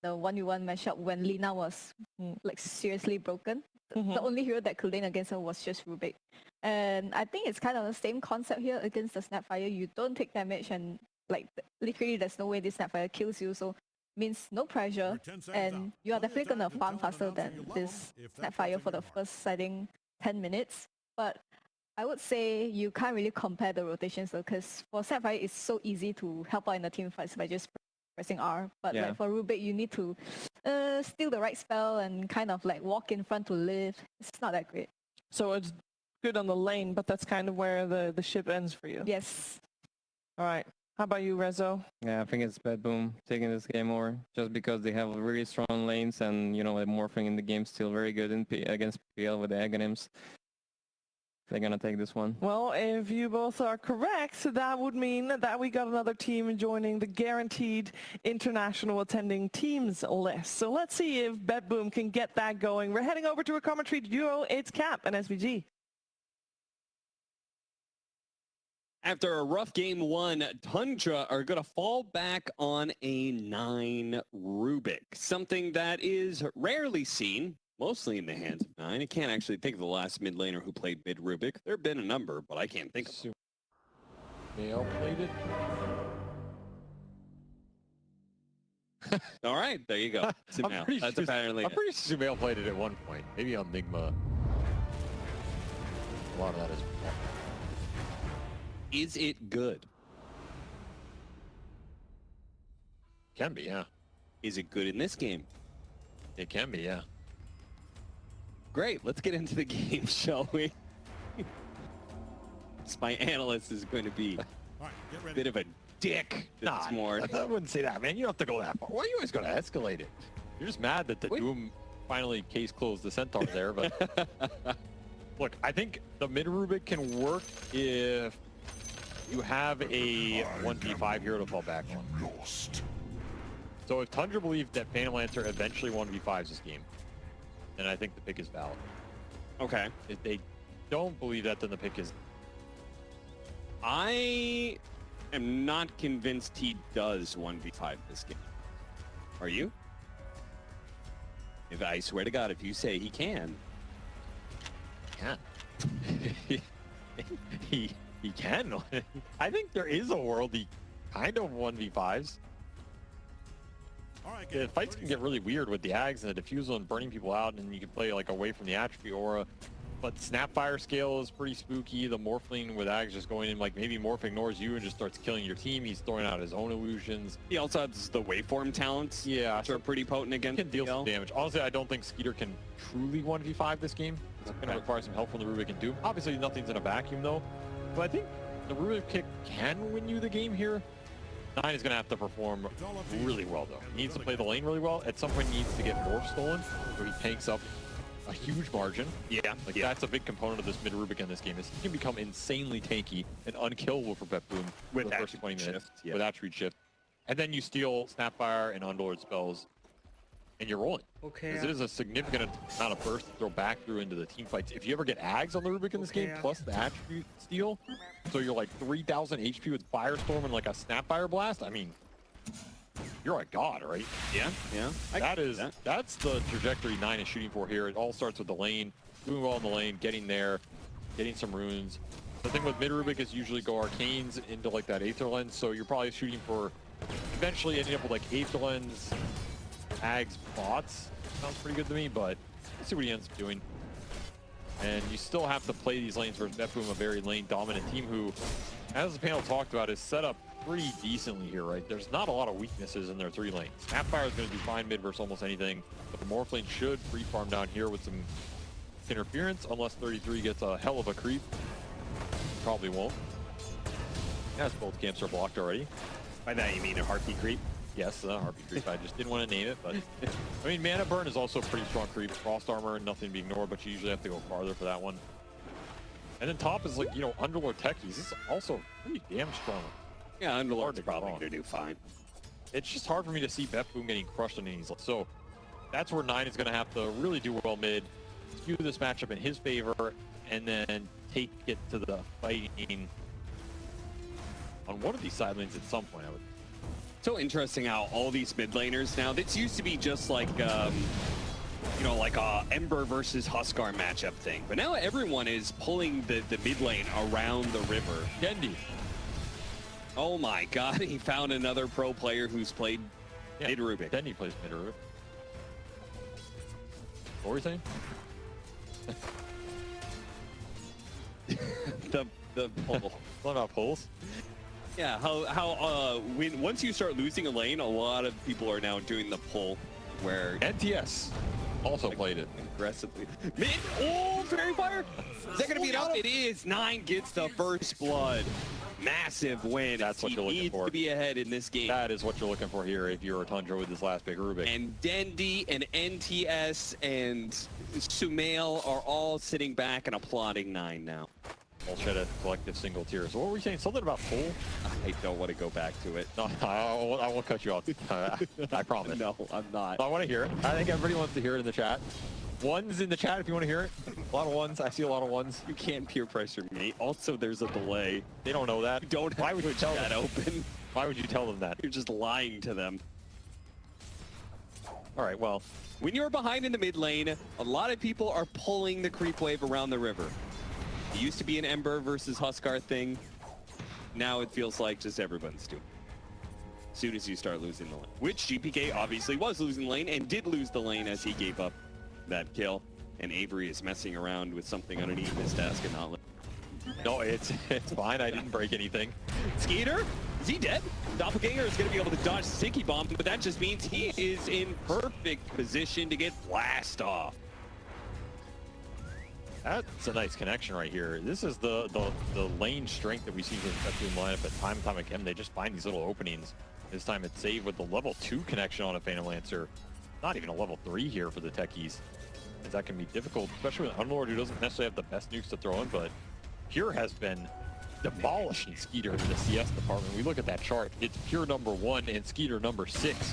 the 1v1 matchup when Lina was like seriously broken. The only hero that could lane against her was just Rubik. And I think it's kind of the same concept here against the Snapfire. You don't take damage and like literally there's no way this Snapfire kills you, so means no pressure, and you are definitely gonna farm faster than this Snapfire for the first, I think, 10 minutes. But I would say you can't really compare the rotations though, because for Snapfire it's so easy to help out in the team fights by just pressing R. But like for Rubik, you need to steal the right spell and kind of like walk in front to live. It's not that great. So it's good on the lane, but that's kind of where the ship ends for you. Yes. All right. How about you, Rezo? Yeah, I think it's Betboom taking this game over, just because they have really strong lanes and, you know, the morphing in the game still very good against PL with the Aghanims. They're gonna take this one. Well, if you both are correct, that would mean that we got another team joining the guaranteed international attending teams list. So let's see if Betboom can get that going. We're heading over to a commentary duo. It's Cap and SVG. After a rough game one, Tundra are going to fall back on a 9 Rubik, something that is rarely seen, mostly in the hands of 9. I can't actually think of the last mid laner who played mid Rubik. There have been a number, but I can't think of them. Mail played it. All right, there you go. That's apparently I'm pretty sure Sumail played it at one point. Maybe on Nigma. A lot of that is. Is it good? Can be, yeah. Is it good in this game? It can be, yeah. Great, let's get into the game, shall we? My analyst is going to be a bit of a dick this morning. I wouldn't say that, man. You don't have to go that far. Why are you always going to escalate it? You're just mad that the Doom finally case closed the Centaur there, but... Look, I think the mid Rubik can work if you have a 1v5 hero to fall back on. So if Tundra believed that Phantom Lancer eventually 1v5s this game, then I think the pick is valid. Okay. If they don't believe that, then the pick is... I am not convinced he does 1v5 this game. Are you? If I swear to God, if you say he can. He can. I think there is a world he kind of 1v5s. The fights can get really weird with the Ags and the Diffusal and burning people out, and you can play like away from the attribute aura. But Snapfire scale is pretty spooky. The Morphling with Ags just going in, like maybe Morph ignores you and just starts killing your team. He's throwing out his own illusions. He also has the waveform talents, which are pretty potent against can deal some damage. Honestly, I don't think Skeeter can truly 1v5 this game. It's going to require some help from the Rubik and Doom. Obviously, nothing's in a vacuum though. But I think the Rubik kick can win you the game here. 9 is going to have to perform really well though. He needs to play the lane really well. At some point, he needs to get Morph stolen, where he tanks up a huge margin. That's a big component of this mid Rubik in this game. Is he can become insanely tanky and unkillable for Betboom with the first 20 minutes with attribute shift. And then you steal Snapfire and Underlord spells, and you're rolling. Okay. Because it is a significant amount of burst to throw back through into the team fights. If you ever get Ags on the Rubik in this game, plus the attribute steal, so you're like 3,000 HP with Firestorm and like a Snapfire Blast, I mean, you're a god, right? Yeah. That's the trajectory 9 is shooting for here. It all starts with the lane, doing well in the lane, getting there, getting some runes. The thing with mid Rubik is usually go arcanes into like that Aether Lens, so you're probably shooting for eventually ending up with like Aether Lens, Ags, bots. Sounds pretty good to me, but let's see what he ends up doing. And you still have to play these lanes versus Betboom, a very lane dominant team who, as the panel talked about, is set up pretty decently here, right? There's not a lot of weaknesses in their 3 lanes. Snapfire is going to do fine mid versus almost anything, but the Morph lane should free farm down here with some interference, unless 33 gets a hell of a creep. Probably won't. As both camps are blocked already. By that you mean a heartbeat creep? Yes, heartbeat creep. I just didn't want to name it, but I mean, Mana Burn is also a pretty strong creep. Frost Armor, nothing to be ignored, but you usually have to go farther for that one. And then top is like, you know, Underlord Techies. This is also pretty damn strong. Yeah, Underlord's probably going to do fine. It's just hard for me to see Betboom getting crushed on these. So that's where 9 is going to have to really do well mid, skew this matchup in his favor, and then take it to the fighting on one of these side lanes at some point, I would. So interesting how all these mid laners now, this used to be just like, you know, like a Ember versus Huskar matchup thing. But now everyone is pulling the mid lane around the river. Gendy. Oh my god, he found another pro player who's played mid Rubik. Gendy plays mid Rubik. What were you saying? the pull. What about pulls? Yeah, how once you start losing a lane, a lot of people are now doing the pull where NTS also played it. aggressively. Mid, oh, Fairy Fire! Is that gonna be enough? It is. 9 gets the first blood. Massive win. That's what you're looking needs for. to be ahead in this game. That is what you're looking for here if you're a Tundra with this last big Rubik. And Dendi and NTS and Sumail are all sitting back and applauding 9 now. I'll shed a collective single tear. So what were we saying? Something about pull? I don't want to go back to it. No, I won't cut you off. I promise. No, I'm not. I want to hear it. I think everybody wants to hear it in the chat. Ones in the chat if you want to hear it. A lot of ones. I see a lot of ones. You can't peer pressure me. Also, there's a delay. They don't know that. You don't have Why would you tell that them? open. Why would you tell them that? You're just lying to them. All right, well. When you're behind in the mid lane, a lot of people are pulling the creep wave around the river. It used to be an Ember versus Huskar thing. Now it feels like just everyone's doing it. As soon as you start losing the lane. Which GPK obviously was losing the lane and did lose the lane as he gave up that kill. And Avery is messing around with something underneath his desk and not No, it's fine. I didn't break anything. Skeeter? Is he dead? Doppelganger is going to be able to dodge Sticky Bomb, but that just means he is in perfect position to get blast off. That's a nice connection right here. This is the lane strength that we see in the Betboom lineup at time and time again. They just find these little openings. This time it's saved with the level 2 connection on a Phantom Lancer. Not even a level 3 here for the techies. As that can be difficult, especially with Unlord, who doesn't necessarily have the best nukes to throw in, but Pure has been demolishing Skeeter in the CS department. We look at that chart, it's Pure #1 and Skeeter #6.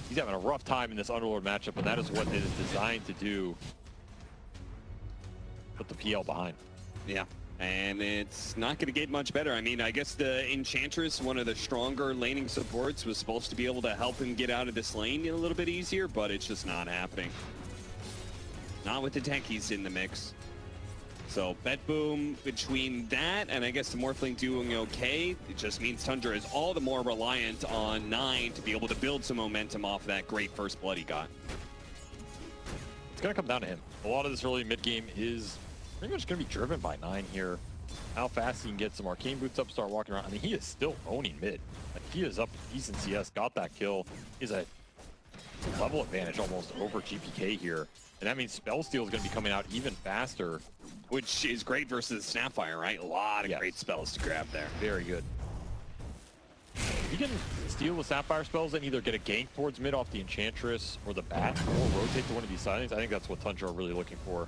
He's having a rough time in this Underlord matchup, and that is what it is designed to do. Put the PL behind. Yeah, and it's not going to get much better. I mean, I guess the Enchantress, one of the stronger laning supports, was supposed to be able to help him get out of this lane a little bit easier, but it's just not happening. Not with the techies in the mix. So Betboom, between that and I guess the Morphling doing okay, it just means Tundra is all the more reliant on 9 to be able to build some momentum off that great first blood he got. It's going to come down to him. A lot of this early mid-game is pretty much going to be driven by 9 here. How fast he can get some arcane boots up, start walking around. I mean, he is still owning mid. Like, he is up decent CS, got that kill. He's a level advantage almost over GPK here. And that means Spellsteal is going to be coming out even faster. Which is great versus Snapfire, right? A lot of great spells to grab there. Very good. If you can steal the Sapphire spells and either get a gank towards mid off the Enchantress or the Bat, or rotate to one of these sidelings, I think that's what Tundra are really looking for.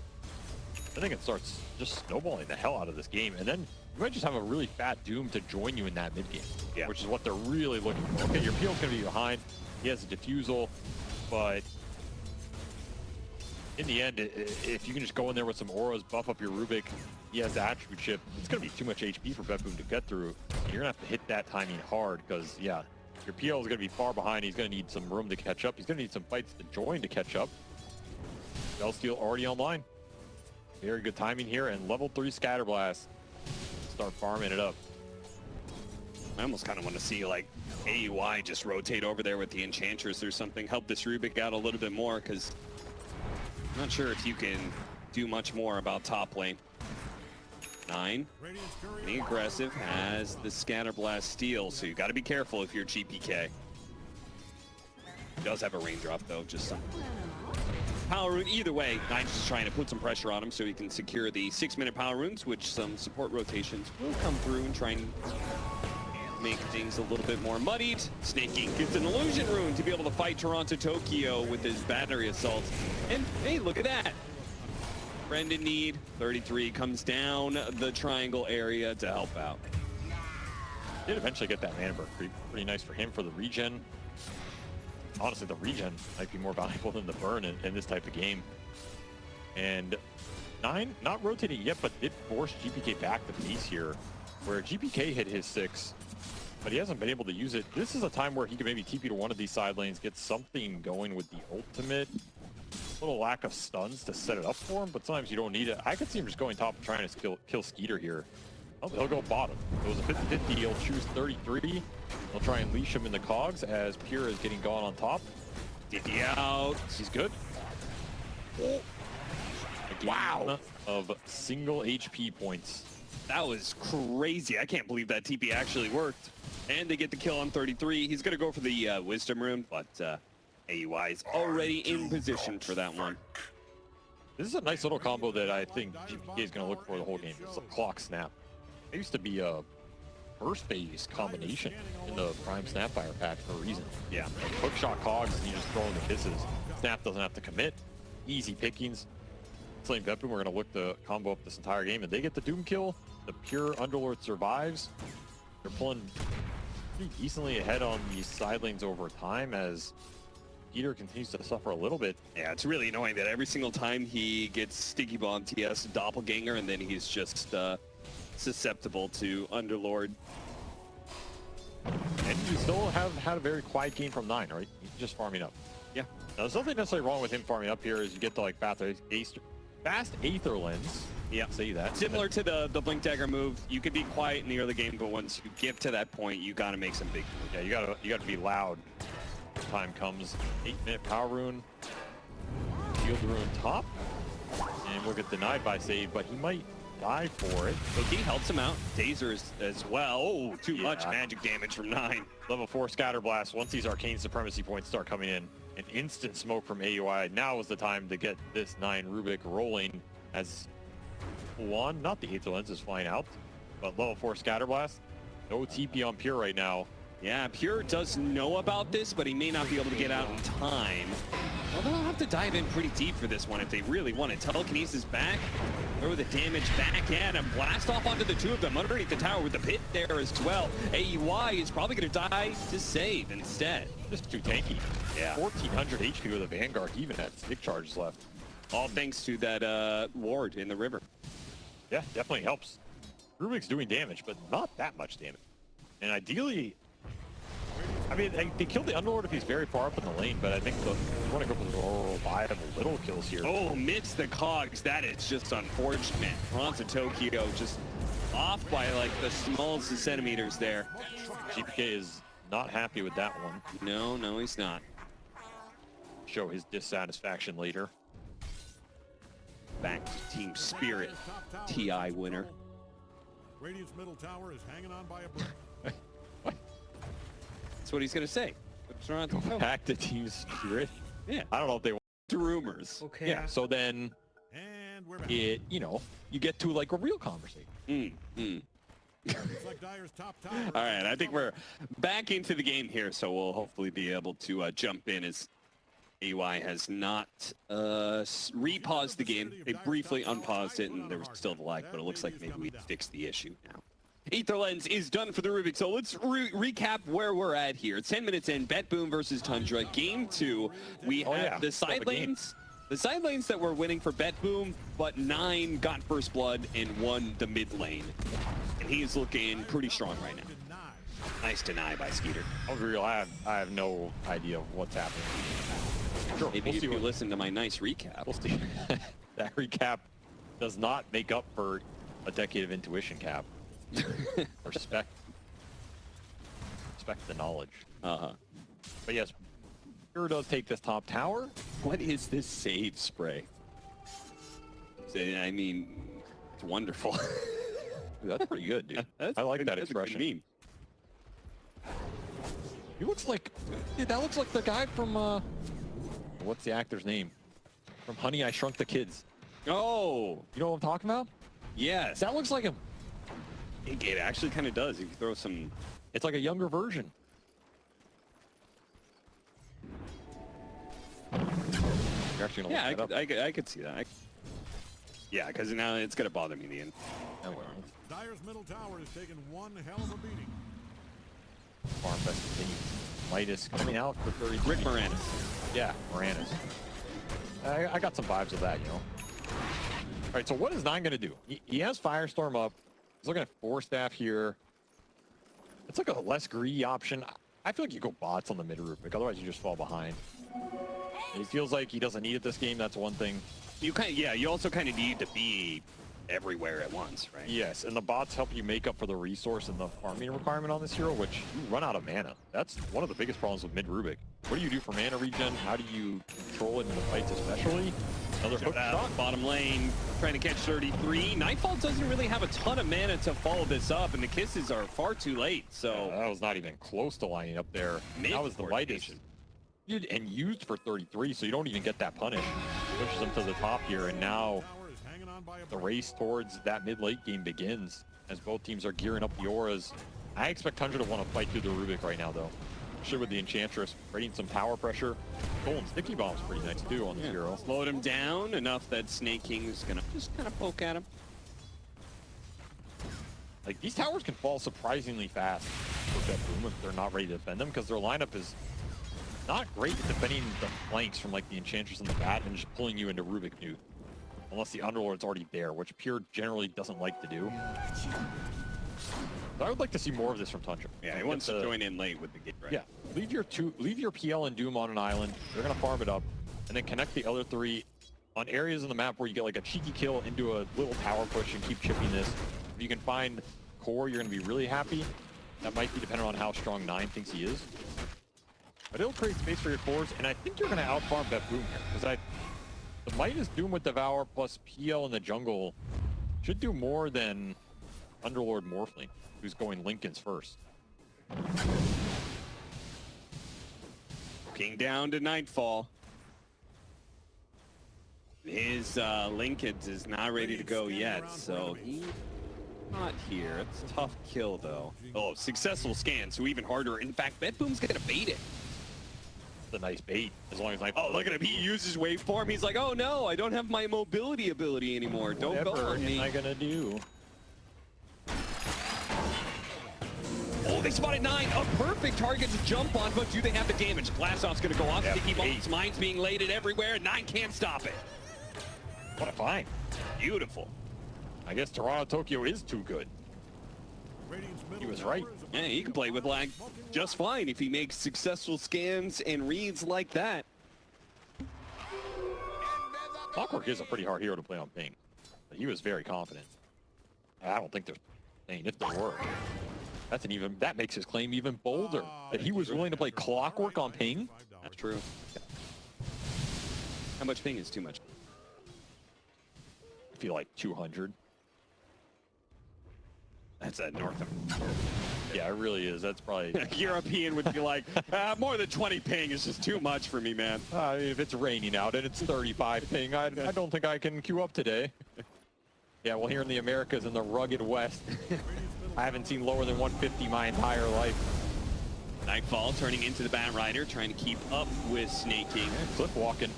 I think it starts just snowballing the hell out of this game, and then you might just have a really fat Doom to join you in that mid game, which is what they're really looking for. Okay, your Peel's going to be behind. He has a Diffusal, but in the end, if you can just go in there with some auras, buff up your Rubik, he has the attribute chip, it's going to be too much HP for Betboom to get through. And you're going to have to hit that timing hard because, yeah, your PL is going to be far behind. He's going to need some room to catch up. He's going to need some fights to join to catch up. Spellsteal already online. Very good timing here, and level 3 Scatterblast. Start farming it up. I almost kind of want to see, like, AUI just rotate over there with the Enchantress or something. Help this Rubik out a little bit more, because I'm not sure if you can do much more about top lane. 9, being aggressive, has the Scatterblast steal, so you got to be careful if you're GPK. He does have a raindrop, though, just some power rune. Either way, 9's just trying to put some pressure on him so he can secure the 6-minute power runes, which some support rotations will come through and try and make things a little bit more muddied. Snaking gets an illusion rune to be able to fight Toronto Tokyo with his battery assault. And hey, look at that. Friend in need, 33, comes down the triangle area to help out. Did eventually get that mana burn creep. Pretty nice for him for the regen. Honestly, the regen might be more valuable than the burn in this type of game. And 9, not rotating yet, but did force GPK back to base here, where GPK hit his 6. but he hasn't been able to use it. This is a time where he could maybe TP to one of these side lanes, get something going with the ultimate. A little lack of stuns to set it up for him, but sometimes you don't need it. I could see him just going top and trying to kill Skeeter here. Oh, he'll go bottom. It was a 50-50. He'll choose 33. He'll try and leash him in the cogs as Pure is getting gone on top. DD out. He's good. Oh. Wow. Of single HP points. That was crazy. I can't believe that TP actually worked. And they get the kill on 33. He's going to go for the Wisdom Rune, but AUI is already in position for that one. This is a nice little combo that I think GPK is going to look for the whole game. It's a clock snap. It used to be a burst phase combination in the Prime Snapfire pack for a reason. Yeah. Hook shot cogs and you just throw in the kisses. Snap doesn't have to commit. Easy pickings. Playing Betboom, we're going to look to combo up this entire game, and they get the Doom kill. The Pure Underlord survives. They're pulling pretty decently ahead on these side lanes over time as Peter continues to suffer a little bit. Yeah, it's really annoying that every single time he gets Sticky Bomb, he has a Doppelganger, and then he's just susceptible to Underlord. And you still have had a very quiet game from 9, right? He's just farming up. Yeah. Now, there's nothing necessarily wrong with him farming up here as you get to like fast Aether Lens. Yeah. Say that. Similar to the Blink Dagger move, you could be quiet in the early game, but once you get to that point, you gotta make some big moves. Yeah, you gotta be loud. Time comes. 8-minute power rune. Shield rune top. And we'll get denied by save, but he might die for it. Okay, helps him out. Dazer as well. Oh, too much magic damage from 9. Level 4 Scatter Blast. Once these Arcane Supremacy points start coming in, an instant smoke from AUI. Now is the time to get this 9 Rubik rolling as one, not the Aether Lens is flying out, but level 4 Scatter Blast. No TP on Pure right now. Yeah, Pure does know about this, but he may not be able to get out in time. Well, they'll have to dive in pretty deep for this one if they really want it. Telekinesis back, throw the damage back in, and blast off onto the two of them underneath the tower with the pit there as well. AUI is probably going to die to save instead. Just too tanky. Yeah. 1400 HP with a Vanguard, even had stick charges left. All thanks to that ward in the river. Yeah, definitely helps. Rubik's doing damage, but not that much damage. And ideally, I mean, they killed the Underlord if he's very far up in the lane, but I think you want to go for the reliable little kills here. Oh, missed the cogs. That is just unfortunate. Bronze Tokyo just off by like the smallest of centimeters there. GPK is not happy with that one. No, he's not. Show his dissatisfaction later. Back to Team Spirit, TI winner. Radiant's middle tower is hanging on by a brick. That's what he's gonna say. Back to Team Spirit. Yeah. I don't know if they want to rumors. Okay. Yeah, so then And we're back. you get to like a real conversation. Looks like Dyer's top tower. All right, I think we're back into the game here, so we'll hopefully be able to jump in as AUI has not repaused the game. They briefly unpaused it and there was still the lag, but it looks like maybe we fixed the issue now. Aether Lens is done for the Rubik, so let's recap where we're at here. 10 minutes in, Betboom versus Tundra. Game 2, we have the side lanes. The side lanes that were winning for Betboom, but 9 got first blood and won the mid lane. And he's looking pretty strong right now. Nice deny by Skeeter. I'll be real, I have no idea what's happening. Sure, Maybe if you listen to my nice recap. We'll see. That recap does not make up for a decade of intuition, Cap. Respect the knowledge. Uh-huh. But yes, Pure does take this top tower. What is this save spray? I mean, it's wonderful. Dude, that's pretty good, dude. I like that expression. Meme. He looks like, dude, that looks like the guy from, what's the actor's name? From Honey, I Shrunk the Kids. Oh, You know what I'm talking about? yes. That looks like him. It actually kind of does. If you throw some... It's like a younger version. You're actually gonna Yeah, look that up. I could see that. Yeah, because now it's going to bother me in the end. Oh, well. Dyer's middle tower is taking one hell of a beating. Farm Fest continues. Midas coming out for 30. Rick Moranis. Yeah, Moranis. I got some vibes of that, you know. All right, so what is 9 going to do? He has Firestorm up. He's looking at 4 staff here. It's like a less greedy option. I feel like you go bots on the mid Rubik, otherwise you just fall behind. He feels like he doesn't need it this game, that's one thing. You you also kind of need to be everywhere at once, right? Yes, and the bots help you make up for the resource and the farming requirement on this hero, which you run out of mana. That's one of the biggest problems with mid Rubik. What do you do for mana regen? How do you control it in the fights especially? Another hook shot. Bottom lane, trying to catch 33. Nightfall doesn't really have a ton of mana to follow this up, and the kisses are far too late, so... That was not even close to lining up there. That was the lightest. And used for 33, so you don't even get that punish. Pushes them to the top here, and now the race towards that mid-late game begins as both teams are gearing up the auras. I expect Tundra to want to fight through the Rubik right now, though. Especially with the Enchantress creating some power pressure. Golden Sticky Bomb's pretty nice, too, on this hero. Slowed him down enough that Snake King is going to just kind of poke at him. Like, these towers can fall surprisingly fast for Betboom if they're not ready to defend them, because their lineup is not great at defending the flanks from, like, the Enchantress and the Bat and just pulling you into Rubik Nuke. Unless the Underlord's already there, which Pure generally doesn't like to do. So I would like to see more of this from Tundra. Yeah, he wants to join in late with the game, right? Yeah, leave your PL and Doom on an island. They're gonna farm it up, and then connect the other three on areas in the map where you get like a cheeky kill into a little power push and keep chipping this. If you can find core, you're gonna be really happy. That might be dependent on how strong 9 thinks he is. But it'll create space for your cores, and I think you're gonna outfarm Betboom here, because the Midas Doom with Devour plus PL in the jungle should do more than Underlord Morphling, who's going Linken's first. King down to Nightfall. His Linken's is not ready to go yet, so he's not here. It's a tough kill, though. Oh, successful scan, so even harder. In fact, Betboom's gonna bait it. A nice bait, as long as Nightfall... Oh, look at him. He uses waveform. He's like, oh, no, I don't have my mobility ability anymore. Don't go on me. What am I gonna do? Oh, they spotted 9. A perfect target to jump on, but do they have the damage? Blast Off's gonna go off. Sticky Bombs, mines being laid everywhere. 9 can't stop it. What a find. Beautiful. I guess Toronto Tokyo is too good. He was right. Yeah, he can play with lag just fine if he makes successful scans and reads like that. Clockwork is a pretty hard hero to play on ping. But he was very confident. I don't think there's... Dang, if there were. That makes his claim even bolder. That he was willing to play Clockwork on ping? That's true. How much ping is too much? I feel like 200. That's a North American. Yeah, it really is. That's probably... European would be like, more than 20 ping is just too much for me, man. If it's raining out and it's 35 ping, I don't think I can queue up today. Yeah, well, here in the Americas, in the rugged West, I haven't seen lower than 150 my entire life. Nightfall turning into the Bat Rider, trying to keep up with Snake King. Cliff walking.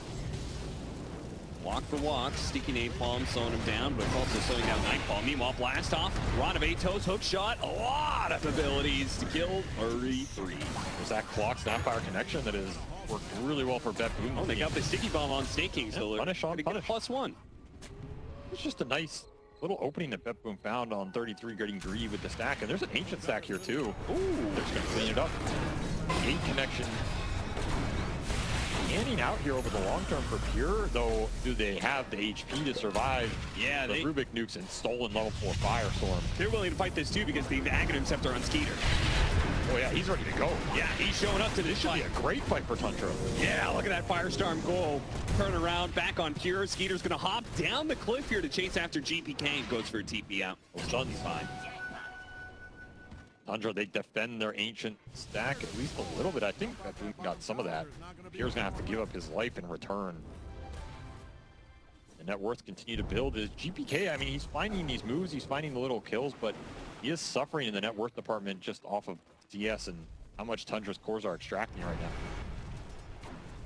Walk the walk, sticky napalm slowing him down, but also slowing down Nightfall. Meanwhile, blast off, Rod of Atos, hook shot, a lot of abilities to kill 33. There's that clock snapfire connection that has worked really well for Betboom. Oh, they got the sticky bomb on Snake King, so punish on punish. +1. It's just a nice little opening that Betboom found on 33 getting greedy with the stack, and there's an ancient stack here too. Ooh, they're just gonna clean it up. 8 connection. Standing out here over the long term for Pure, though, do they have the HP to survive the Rubik nukes and stolen level 4 Firestorm? They're willing to fight this too because the Aghanim Scepter on Skeeter. Oh yeah, he's ready to go. Yeah, he's showing up to this fight. Should be a great fight for Tundra. Yeah, look at that Firestorm goal. Turn around, back on Pure. Skeeter's gonna hop down the cliff here to chase after GPK and goes for a TP out. Well, Sun's fine. Tundra, they defend their ancient stack at least a little bit. I think Betboom got some of that. Pure's gonna have to give up his life in return. The net worth continue to build. Is GPK, I mean, he's finding these moves, he's finding the little kills, but he is suffering in the net worth department just off of CS and how much Tundra's cores are extracting right now.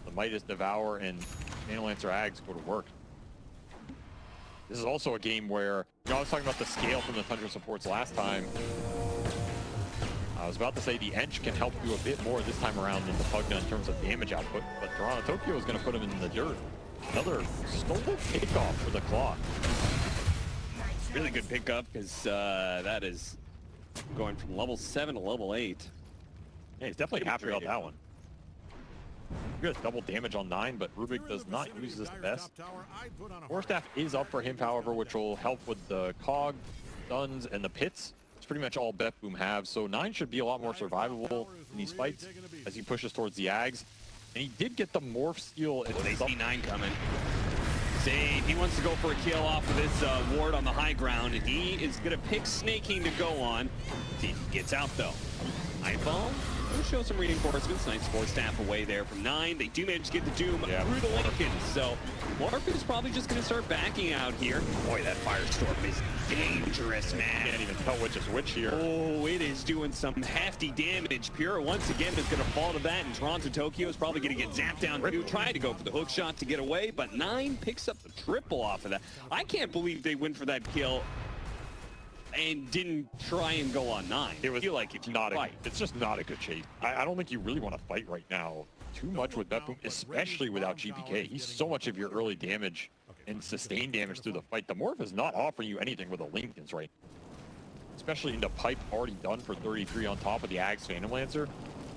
The Midas Devour and Lancer Ags go to work. This is also a game where, you know, I was talking about the scale from the Tundra supports last time. I was about to say the Ench can help you a bit more this time around than the Pugna in terms of damage output, but Toronto Tokyo is going to put him in the dirt. Another stolen takeoff for the clock. Really good pickup because that is Going from level 7 to level 8. Yeah, he's definitely happy about that one. Good double damage on 9, but Rubik does not use this the best. Warstaff is up for him, however, which will help with the Cog, Stuns, and the Pits. It's pretty much all Betboom have, so 9 should be a lot more survivable in these fights as he pushes towards the Ags. And he did get the Morph Steal. Oh, they see 9 coming. Save. He wants to go for a kill off of this ward on the high ground, and he is going to pick Snaking to go on. He gets out, though. Nightfall. We'll show some reinforcements. Nice force staff away there from 9. They do manage to get the Doom through the Lincoln. So Morph is probably just going to start backing out here. Boy, that Firestorm is dangerous, man. Can't even tell which is which here. Oh, it is doing some hefty damage. Pure, once again, is going to fall to that, and Toronto Tokyo is probably going to get zapped down too. Trying to go for the hook shot to get away, but 9 picks up the triple off of that. I can't believe they went for that kill and didn't try and go on 9. It was I feel like if you not fight. it's just not a good chase. I don't think you really want to fight right now too much with Betboom, especially without GPK. He's so much of your early damage and sustained damage through the fight. The Morph is not offering you anything with the Lincolns right now. Especially into Pipe already done for 33 on top of the Ags Phantom Lancer.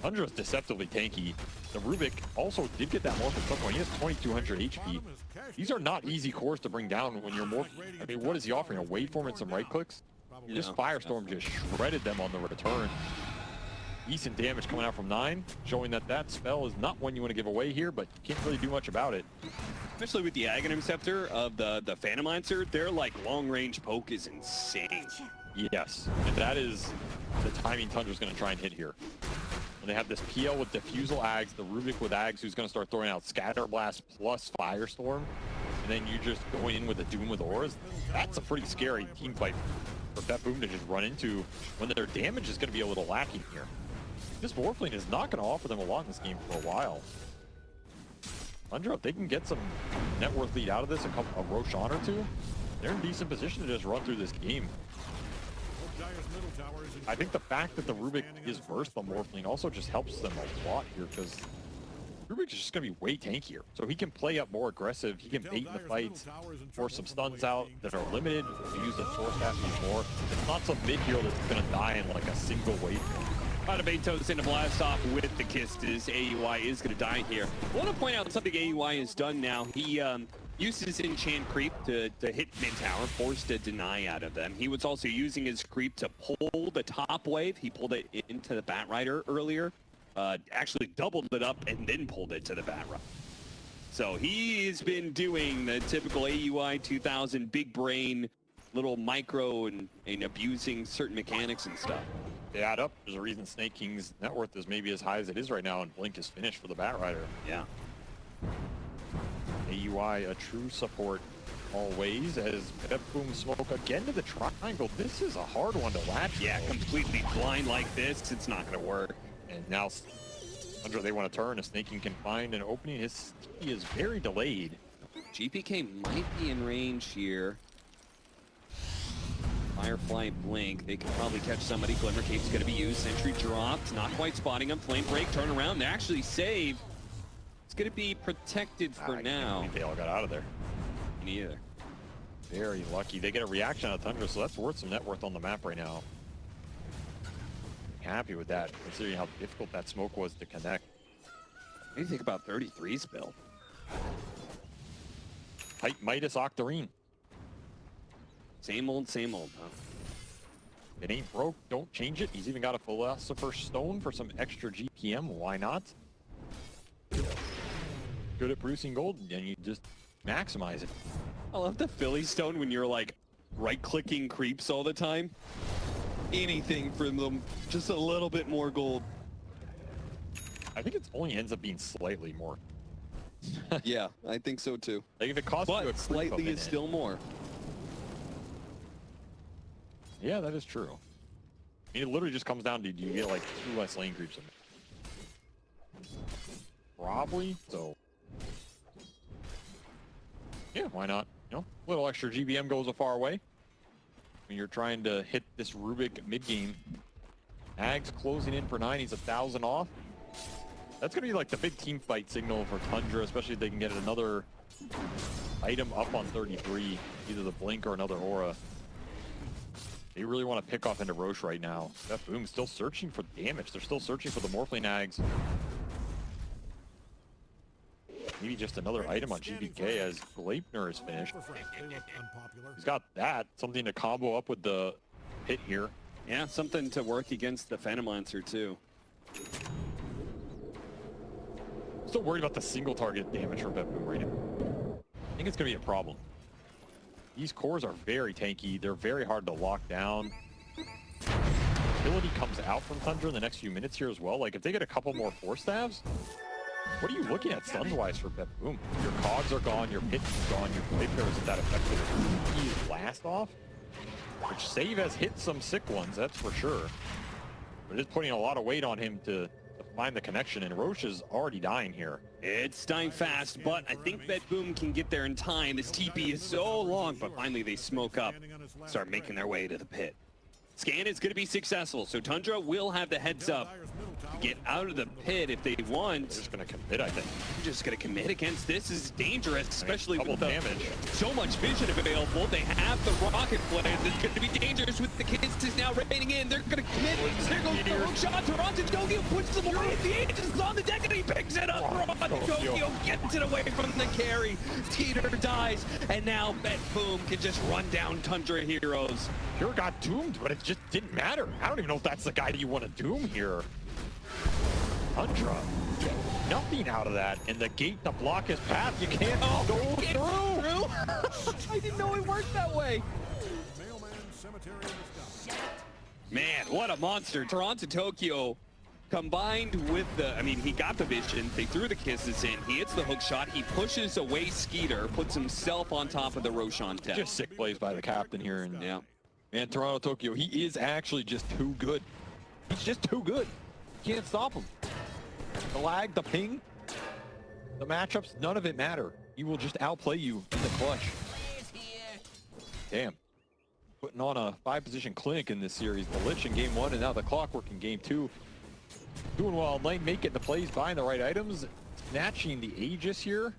Tundra is deceptively tanky. The Rubik also did get that Morph at some point. He has 2200 HP. These are not easy cores to bring down when you're Morph. I mean, what is he offering? A waveform and some right clicks? This Firestorm just shredded them on the return. Decent damage coming out from 9, showing that that spell is not one you want to give away here, but you can't really do much about it. Especially with the Aghanim Scepter of the Phantom Lancer, their like long-range poke is insane. Yes, and that is the timing Tundra's going to try and hit here. When they have this PL with Diffusal Ags, the Rubik with Ags, who's going to start throwing out Scatter Blast plus Firestorm, and then you're just going in with a Doom with Auras. That's a pretty scary team fight for Betboom to just run into when their damage is going to be a little lacking here. This Morphling is not going to offer them a lot in this game for a while. Tundra, if they can get some net worth lead out of this, a Roshan or two, they're in decent position to just run through this game. I think the fact that the Rubik is versed the Morphling also just helps them a lot here, because Rubik is just going to be way tankier. So he can play up more aggressive, he can bait in the fights, force some stuns out that are limited, use the Force Staff even more. It's not some mid-hero that's going to die in like a single wave. Bada Betos in a blast off with the Kisses. AUI is going to die here. I want to point out something AUI has done now. He uses enchant creep to hit mid tower, forced a deny out of them. He was also using his creep to pull the top wave. He pulled it into the Bat Rider earlier. Actually doubled it up and then pulled it to the Bat Rider. So he's been doing the typical AUI 2000 big brain, little micro and abusing certain mechanics and stuff. They add up. There's a reason Snake King's net worth is maybe as high as it is right now, and Blink is finished for the Bat Rider. Yeah. AUI, a true support always, as Betboom smoke again to the triangle. This is a hard one to latch. Yeah, completely blind like this, it's not going to work. And now, Tundra, they want to turn. If Snake King can find an opening, his he is very delayed. GPK might be in range here. Firefly Blink, they can probably catch somebody. Glimmer Cape's going to be used. Sentry dropped, not quite spotting him. Flame Break, turn around, they actually save. It's going to be protected for now. I think they all got out of there. Me neither. Very lucky. They get a reaction out of Tundra, so that's worth some net worth on the map right now. Happy with that, considering how difficult that smoke was to connect. What do you think about 33's build? Tight Midas Octarine. Same old, huh? It ain't broke, don't change it. He's even got a Philosopher's Stone for some extra GPM. Why not? Good at producing gold, and you just maximize it. I love the Philly Stone when you're like right-clicking creeps all the time. Anything from them, just a little bit more gold. I think it only ends up being slightly more. Yeah, I think so too. Like if it costs you a But creep slightly a is still more. Yeah, that is true. I mean, it literally just comes down to, do you get like 2 less lane creeps in it? Probably, so. Yeah, why not? You know, a little extra GBM goes a far way. When you're trying to hit this Rubik mid-game. Ags closing in for 9, he's 1,000 off. That's gonna be like the big team fight signal for Tundra, especially if they can get another item up on 33, either the Blink or another Aura. They really want to pick off into Roche right now. Betboom still searching for damage. They're still searching for the Morphling Ags. Maybe just another item on GBK as Gleipnir is finished. He's got that. Something to combo up with the pit here. Yeah, something to work against the Phantom Lancer too. Still worried about the single target damage from Betboom right now. I think it's going to be a problem. These cores are very tanky. They're very hard to lock down. Ability comes out from Tundra in the next few minutes here as well. Like, if they get a couple more Force Staves, what are you looking at stuns-wise for Betboom? Your cogs are gone, your pit is gone, your Gleipnir isn't that effective. He is blast off, which Save has hit some sick ones, that's for sure. But it's putting a lot of weight on him to find the connection, and Roche is already dying here. It's dying fast, but I think Betboom can get there in time. This TP is so long, but finally they smoke up, start making their way to the pit. Scan is going to be successful, so Tundra will have the heads up to get out of the pit if they want. They're just going to commit, I think. They're just going to commit against this. Is dangerous, especially with the damage. So much vision available. They have the rocket blade. It's going to be dangerous with the kids is now raining in. They're going to commit. There goes the hook shot. Toronto Tokyo pushes them away. The Aegis is on the deck and he picks it up. Toronto Tokyo gets it away from the carry. Skeeter dies, and now Betboom can just run down Tundra heroes. Pure got doomed, but it just didn't matter. I don't even know if that's the guy that you want to doom here. Tundra, get nothing out of that, and the gate to block his path, you can't go through. I didn't know it worked that way. Man, what a monster. Toronto Tokyo combined with the, I mean, he got the vision, they threw the kisses in, he hits the hook shot, he pushes away Skeeter, puts himself on top of the Roshan tech. Just sick plays by the captain here. And yeah. Man, Toronto Tokyo, he is actually just too good. He's just too good. You can't stop him. The lag, the ping, the matchups, none of it matter. He will just outplay you in the clutch. Damn. Putting on a 5-position clinic in this series. The Lich in game 1 and now the Clockwork in game 2. Doing well in lane, making the plays, buying the right items, snatching the Aegis here.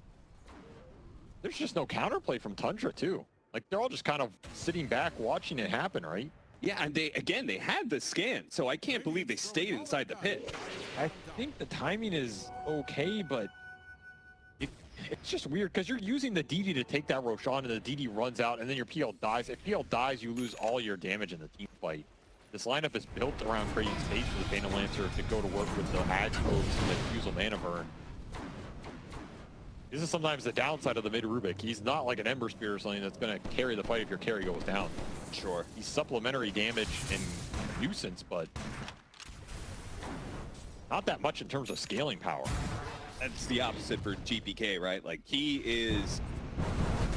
There's just no counterplay from Tundra too. Like, they're all just kind of sitting back watching it happen, right? Yeah, and they had the scan, so I can't believe they stayed inside the pit. I think the timing is okay, but it's just weird because you're using the DD to take that Roshan and the DD runs out and then your PL dies. If PL dies, you lose all your damage in the team fight. This lineup is built around creating space for the Phantom Lancer to go to work with the Ags Probes and the Fusel Mana Burn. This is sometimes the downside of the mid Rubik. He's not like an Ember Spear or something that's going to carry the fight if your carry goes down. Sure. He's supplementary damage and nuisance, but not that much in terms of scaling power. That's the opposite for GPK, right? Like, he is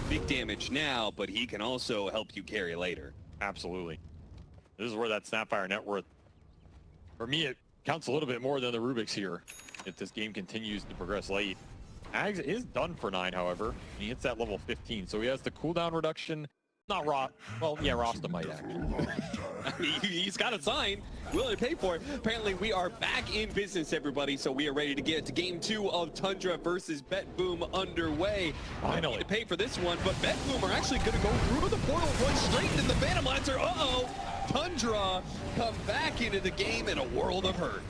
big damage now, but he can also help you carry later. Absolutely. This is where that Snapfire net worth, for me, it counts a little bit more than the Rubik's here if this game continues to progress late. Ags is done for 9, however. He hits that level 15, so he has the cooldown reduction. Not Ross. Well, yeah, Rasta might actually. He's got a sign. Willing to pay for it. Apparently, we are back in business, everybody. So we are ready to get to game 2 of Tundra versus Betboom underway. Finally. To pay for this one, but Betboom are actually going to go through the portal, run straight into the Phantom Lancer. Uh-oh. Tundra come back into the game in a world of hurt.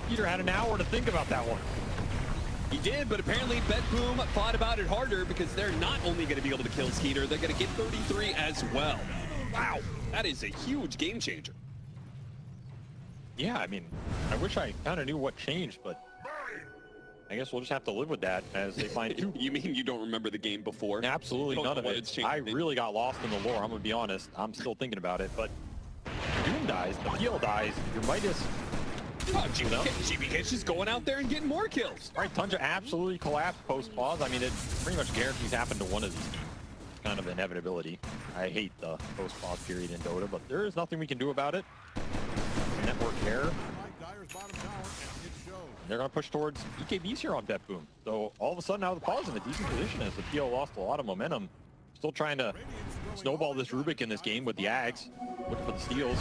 Peter had an hour to think about that one. He did, but apparently Betboom thought about it harder because they're not only going to be able to kill Skeeter, they're going to get 33 as well. Wow, that is a huge game changer. Yeah, I mean, I wish I kind of knew what changed, but I guess we'll just have to live with that as they find two. You mean you don't remember the game before? Absolutely none of it. I really got lost in the lore, I'm going to be honest. I'm still thinking about it, but Doom dies, the PL dies, your Midas... Oh, GBK's just going out there and getting more kills. All right, Tundra absolutely collapsed post-pause. I mean, it pretty much guarantees happen to one of these teams. Kind of inevitability. I hate the post-pause period in Dota, but there is nothing we can do about it. Network error. They're going to push towards EKBs here on Betboom. So all of a sudden, now the pause in a decent position as the PL lost a lot of momentum. Still trying to snowball this Rubik in this game with the Ags. Looking for the steals.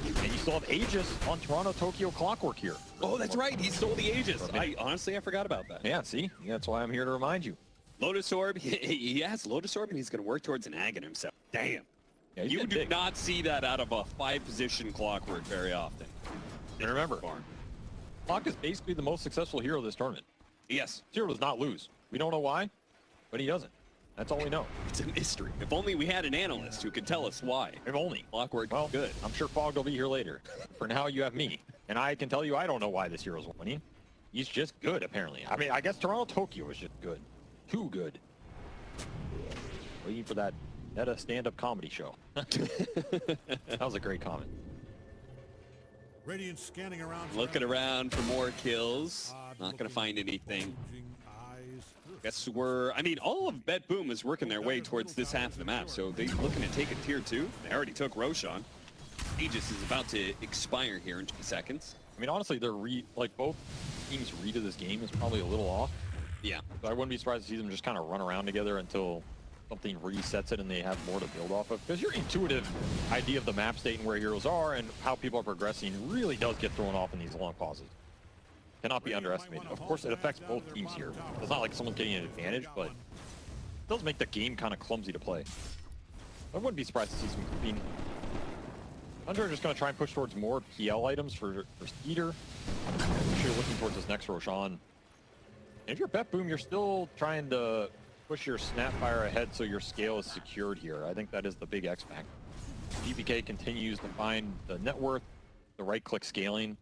And you still have Aegis on Toronto Tokyo Clockwork here. Oh, that's right. He stole the Aegis. I forgot about that. Yeah, see? That's why I'm here to remind you. Lotus Orb. He has Lotus Orb, and he's going to work towards an Aghanim himself. Damn. Yeah, he's You getting do big. not see that out of a 5-position Clockwork very often. And remember, Clock is basically the most successful hero of this tournament. Yes. This hero does not lose. We don't know why, but he doesn't. That's all we know. It's a mystery. If only we had an analyst who could tell us why. If only. Clockwork, Well, good. I'm sure Fog will be here later. For now, you have me. And I can tell you I don't know why this hero's winning. He's just good, apparently. I mean, I guess Toronto Tokyo is just good. Too good. Waiting for that meta stand-up comedy show. That was a great comment. Radiant scanning around. for Looking enemies. around for more kills. Odd Not going to looking, find anything. bulging eyes. Guess I mean, all of Betboom is working their way towards this half of the map, so they're looking to take a tier 2. They already took Roshan. Aegis is about to expire here in 2 seconds. I mean, honestly, both teams' read of this game is probably a little off. Yeah. So I wouldn't be surprised to see them just kind of run around together until something resets it and they have more to build off of. Because your intuitive idea of the map state and where heroes are and how people are progressing really does get thrown off in these long pauses. Cannot be underestimated. Of course, it affects both teams here. It's not like someone's getting an advantage, but it does make the game kind of clumsy to play. I wouldn't be surprised to see some creeping. Tundra are just going to try and push towards more PL items for Skeeter. You're looking towards this next Roshan. And if you're Betboom, you're still trying to push your Snapfire ahead so your scale is secured here. I think that is the big X factor. GPK continues to find the net worth, the right-click scaling.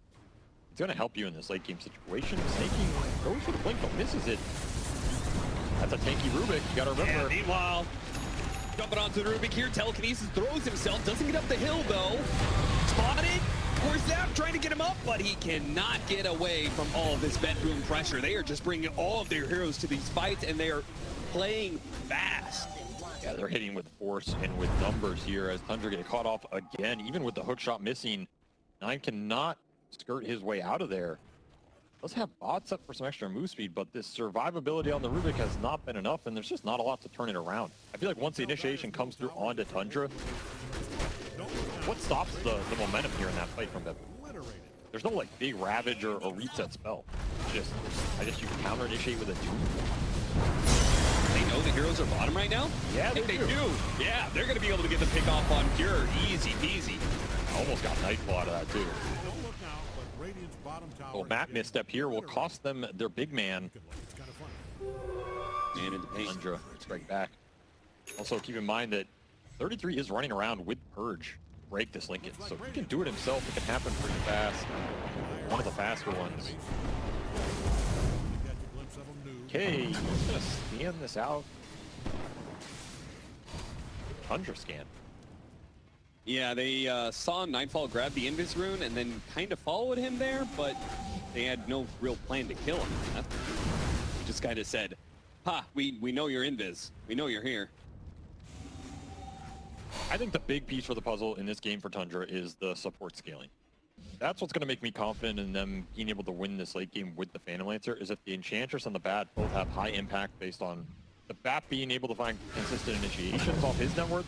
It's going to help you in this late-game situation. Snaking goes for the blink, but misses it. That's a tanky Rubik. You got to remember. Yeah, meanwhile, jumping onto the Rubik here. Telekinesis throws himself. Doesn't get up the hill, though. Spotted. Zap trying to get him up, but he cannot get away from all of this Betboom pressure. They are just bringing all of their heroes to these fights, and they are playing fast. Yeah, they're hitting with force and with numbers here as Tundra get caught off again. Even with the hook shot missing, Nine cannot skirt his way out of there. Does have bots up for some extra move speed, but this survivability on the Rubik has not been enough, and there's just not a lot to turn it around. I feel like once the initiation comes through onto Tundra, what stops the momentum here in that fight from Betboom? There's no like big ravage or reset spell. It's just, I guess you counter initiate with a Doom. They know the heroes are bottom right now? Yeah, I think they they do. Yeah, they're going to be able to get the pick off on Pure. Easy peasy. Almost got Nightfall out of that too. Don't look now, but Radiant's bottom tower. So Matt misstep here will cost them their big man. It's kind of fun. Man in the paint. Tundra strike back. Also keep in mind that 33 is running around with Purge. Break this Lincoln. So he can do it himself. It can happen pretty fast. One of the faster ones. Okay, he's gonna scan this out. Tundra scan. Yeah, they saw Nightfall grab the Invis rune and then kind of followed him there, but they had no real plan to kill him. We just kind of said, ha, we know you're Invis. We know you're here. I think the big piece for the puzzle in this game for Tundra is the support scaling. That's what's going to make me confident in them being able to win this late game with the Phantom Lancer, is that the Enchantress and the Bat both have high impact based on the Bat being able to find consistent initiations off his net worth,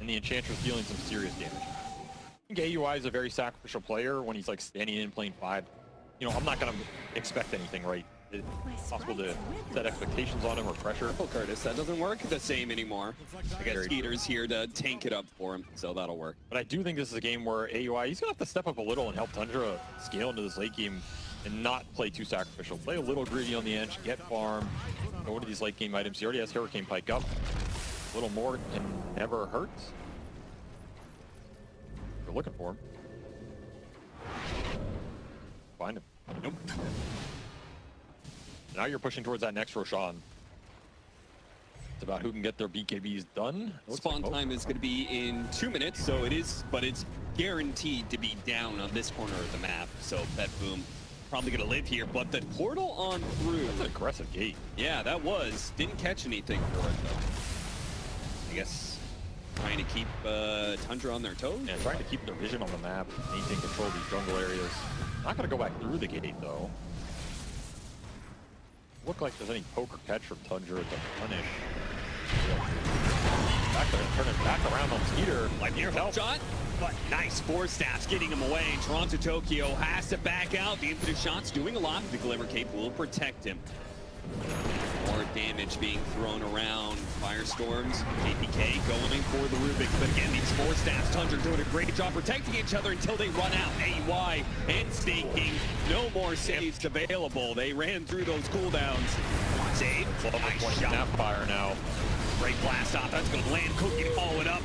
and the Enchantress dealing some serious damage. I think AUI is a very sacrificial player when he's like standing in playing 5. You know, I'm not going to expect anything, right? It's possible to set expectations on him or pressure. Well, Curtis, that doesn't work the same anymore. I guess Skeeter's here to tank it up for him, so that'll work. But I do think this is a game where AUI, he's going to have to step up a little and help Tundra scale into this late game and not play too sacrificial. Play a little greedy on the edge, get farm, go into these late game items. He already has Hurricane Pike up. A little more can never hurt. We're looking for him. Find him. Nope. Now you're pushing towards that next Roshan. It's about who can get their BKBs done. Spawn time is going to be in 2 minutes, so it's guaranteed to be down on this corner of the map. So Betboom probably going to live here, but the portal on through. That's an aggressive gate. Yeah, that was. Didn't catch anything for it though. I guess trying to keep Tundra on their toes. Yeah, trying to keep their vision on the map, maintain control of these jungle areas. Not going to go back through the gate though. Look like there's any poker catch from Tundra to punish. Back there, turn it back around on Skeeter. Like near help shot, but nice force staffs getting him away. Toronto Tokyo has to back out. The infinite shot's doing a lot. The Glimmer Cape will protect him. more damage being thrown around. Firestorms, APK going for the Rubik, but again, these four staffs, Tundra doing a great job protecting each other until they run out. AY and Snaking, no more saves available. They ran through those cooldowns. Save, nice shot. Snapfire now. Great blast off, that's gonna land. Cookie to follow it up.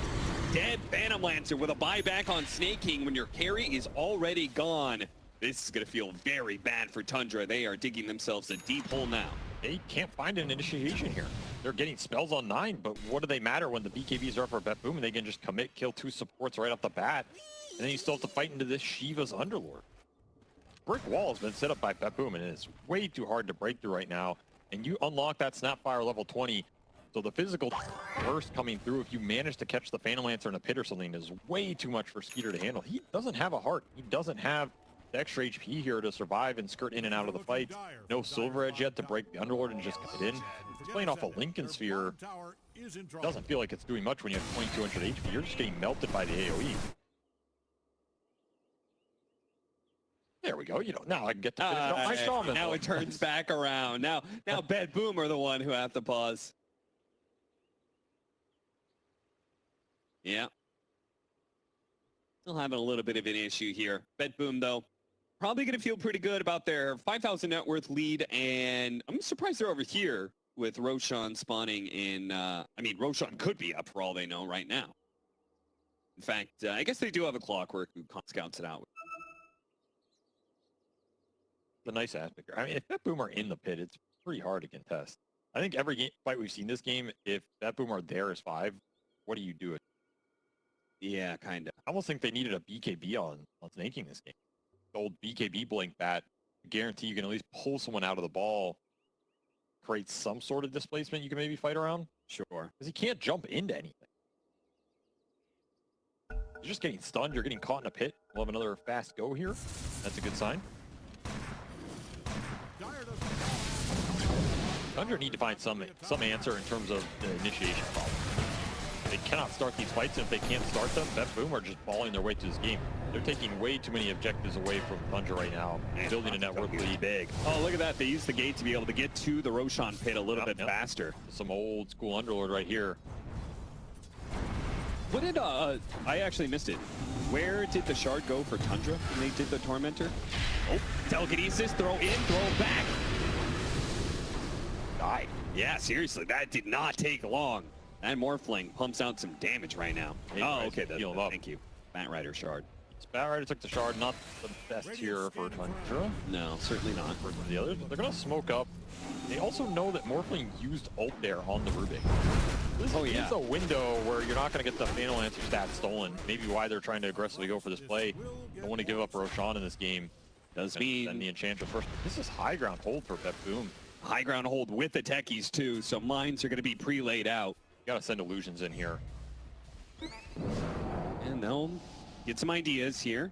Dead Phantom Lancer with a buyback on Snaking when your carry is already gone. This is gonna feel very bad for Tundra. They are digging themselves a deep hole now. They can't find an initiation here. They're getting spells on 9, but what do they matter when the BKBs are up for Betboom and they can just commit, kill 2 supports right off the bat, and then you still have to fight into this Shiva's Underlord. Brick wall has been set up by Betboom, and it is way too hard to break through right now. And you unlock that Snapfire level 20, so the physical burst coming through, if you manage to catch the Phantom Lancer in a pit or something, is way too much for Skeeter to handle. He doesn't have a heart. He doesn't have the extra HP here to survive and skirt in and out of the fight. No Silver Edge yet to break the Underlord and just get in. He's playing off a Lincoln Sphere. Doesn't feel like it's doing much when you have 2200 HP. You're just getting melted by the AoE. There we go. You know, now I can get to finish up my shaman. Now it turns back around. Now Betboom are the one who have to pause. Yeah. Still having a little bit of an issue here. Betboom, though, probably going to feel pretty good about their 5,000 net worth lead, and I'm surprised they're over here with Roshan spawning in. I mean, Roshan could be up for all they know right now. In fact, I guess they do have a Clockwork who scouts it out. The nice aspect. I mean, if Betboom are in the pit, it's pretty hard to contest. I think every fight we've seen this game, if Betboom are there as 5, what do you do? Yeah, kind of. I almost think they needed a BKB on snaking this game. The old BKB blink bat, guarantee you can at least pull someone out of the ball, create some sort of displacement you can maybe fight around. Sure. Because he can't jump into anything. You're just getting stunned, you're getting caught in a pit. We'll have another fast go here. That's a good sign. Tundra need to find some answer in terms of the initiation problem. They cannot start these fights, and if they can't start them, Betboom are just balling their way to this game. They're taking way too many objectives away from Tundra right now, building a network lead. Big. Oh, look at that. They used the gate to be able to get to the Roshan pit a little bit faster. Some old school Underlord right here. What did, I actually missed it. Where did the shard go for Tundra when they did the Tormentor? Oh, telekinesis, throw in, throw back. Die. Yeah, seriously, that did not take long. And Morphling pumps out some damage right now. Oh, okay, thank you. Batrider shard. Batrider took the shard, not the best here for Tundra. No, certainly not. For the others, they're gonna smoke up. They also know that Morphling used ult there on the Rubik. This is a window where you're not gonna get the Phantom Lancer stats stolen. Maybe why they're trying to aggressively go for this play. Don't want to give up Roshan in this game. Does mean send the Enchantress first. This is high ground hold for Betboom. High ground hold with the techies too, so mines are gonna be pre-laid out. Gotta send illusions in here. And they'll get some ideas here.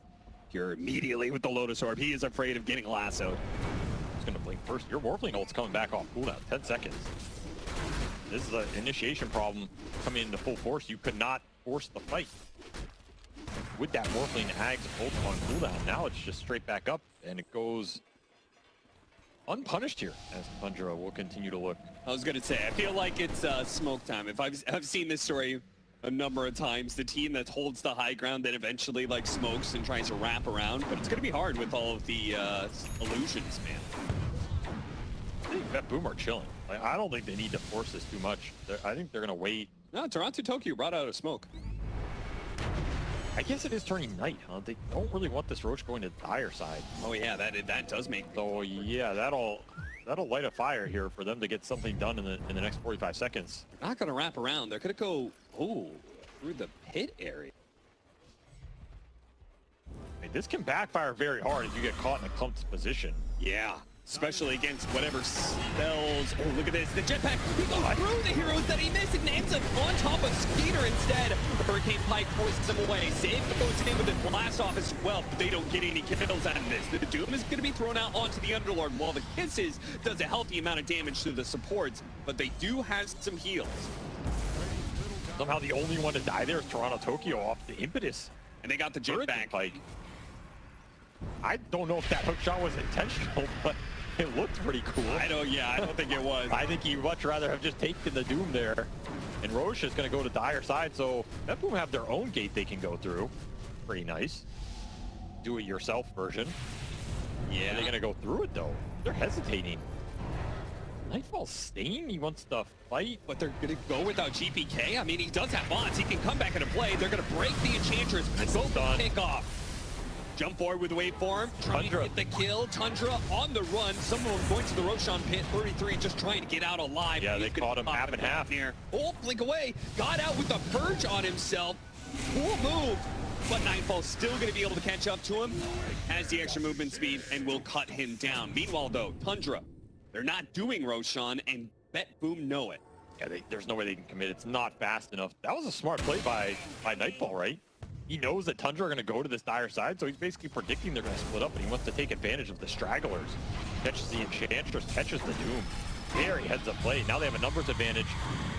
You're immediately with the Lotus Orb. He is afraid of getting lassoed. He's gonna blink first. Your Morphling ult's coming back off cooldown. 10 seconds. This is an initiation problem coming into full force. You could not force the fight. With that Morphling Ag's ult on cooldown, now it's just straight back up, and it goes unpunished here as Tundra will continue to look. I was gonna say, I feel like it's smoke time. If I've seen this story a number of times, the team that holds the high ground that eventually like smokes and tries to wrap around, but it's gonna be hard with all of the illusions, man. I think Betboom are chilling. Like, I don't think they need to force this too much. I think they're gonna wait. No, Toronto Tokyo brought out a smoke. I guess it is turning night, huh? They don't really want this Roach going to dire side. Oh yeah, that does make. So yeah, that'll light a fire here for them to get something done in the next 45 seconds. They're not gonna wrap around. They're gonna go through the pit area. Hey, this can backfire very hard if you get caught in a clumped position. Yeah. Especially against whatever spells. Oh, look at this. The jetpack. He goes through the heroes that he missed and ends up on top of Skeeter instead. Hurricane Pike forces him away. Save goes in with a blast off as well, but they don't get any kills out of this. The Doom is going to be thrown out onto the Underlord, while the Kisses does a healthy amount of damage to the supports, but they do have some heals. Somehow the only one to die there is Toronto Tokyo off the impetus. And they got the jetpack. I don't know if that hook shot was intentional, but It looked pretty cool. I don't think it was. I think he'd much rather have just taken the Doom there. And Roche is going to go to Dire side, so Betboom have their own gate they can go through. Pretty nice. Do-it-yourself version. Yeah. Are they going to go through it, though? They're hesitating. Nightfall's staying. He wants to fight. But they're going to go without GPK? I mean, he does have VODS. He can come back into play. They're going to break the Enchantress and go for the kickoff. Jump forward with the waveform. Trying to get the kill. Tundra on the run. Some of them going to the Roshan pit. 33 just trying to get out alive. Yeah, they caught him half and half. Here. Oh, blink away. Got out with the purge on himself. Cool move. But Nightfall's still going to be able to catch up to him. Has the extra movement speed and will cut him down. Meanwhile, though, Tundra, they're not doing Roshan, and Betboom know it. Yeah, there's no way they can commit. It's not fast enough. That was a smart play by Nightfall, right? He knows that Tundra are going to go to this Dire side, so he's basically predicting they're going to split up, and he wants to take advantage of the stragglers. Catches the Enchantress, catches the Doom. Very heads up play. Now they have a numbers advantage.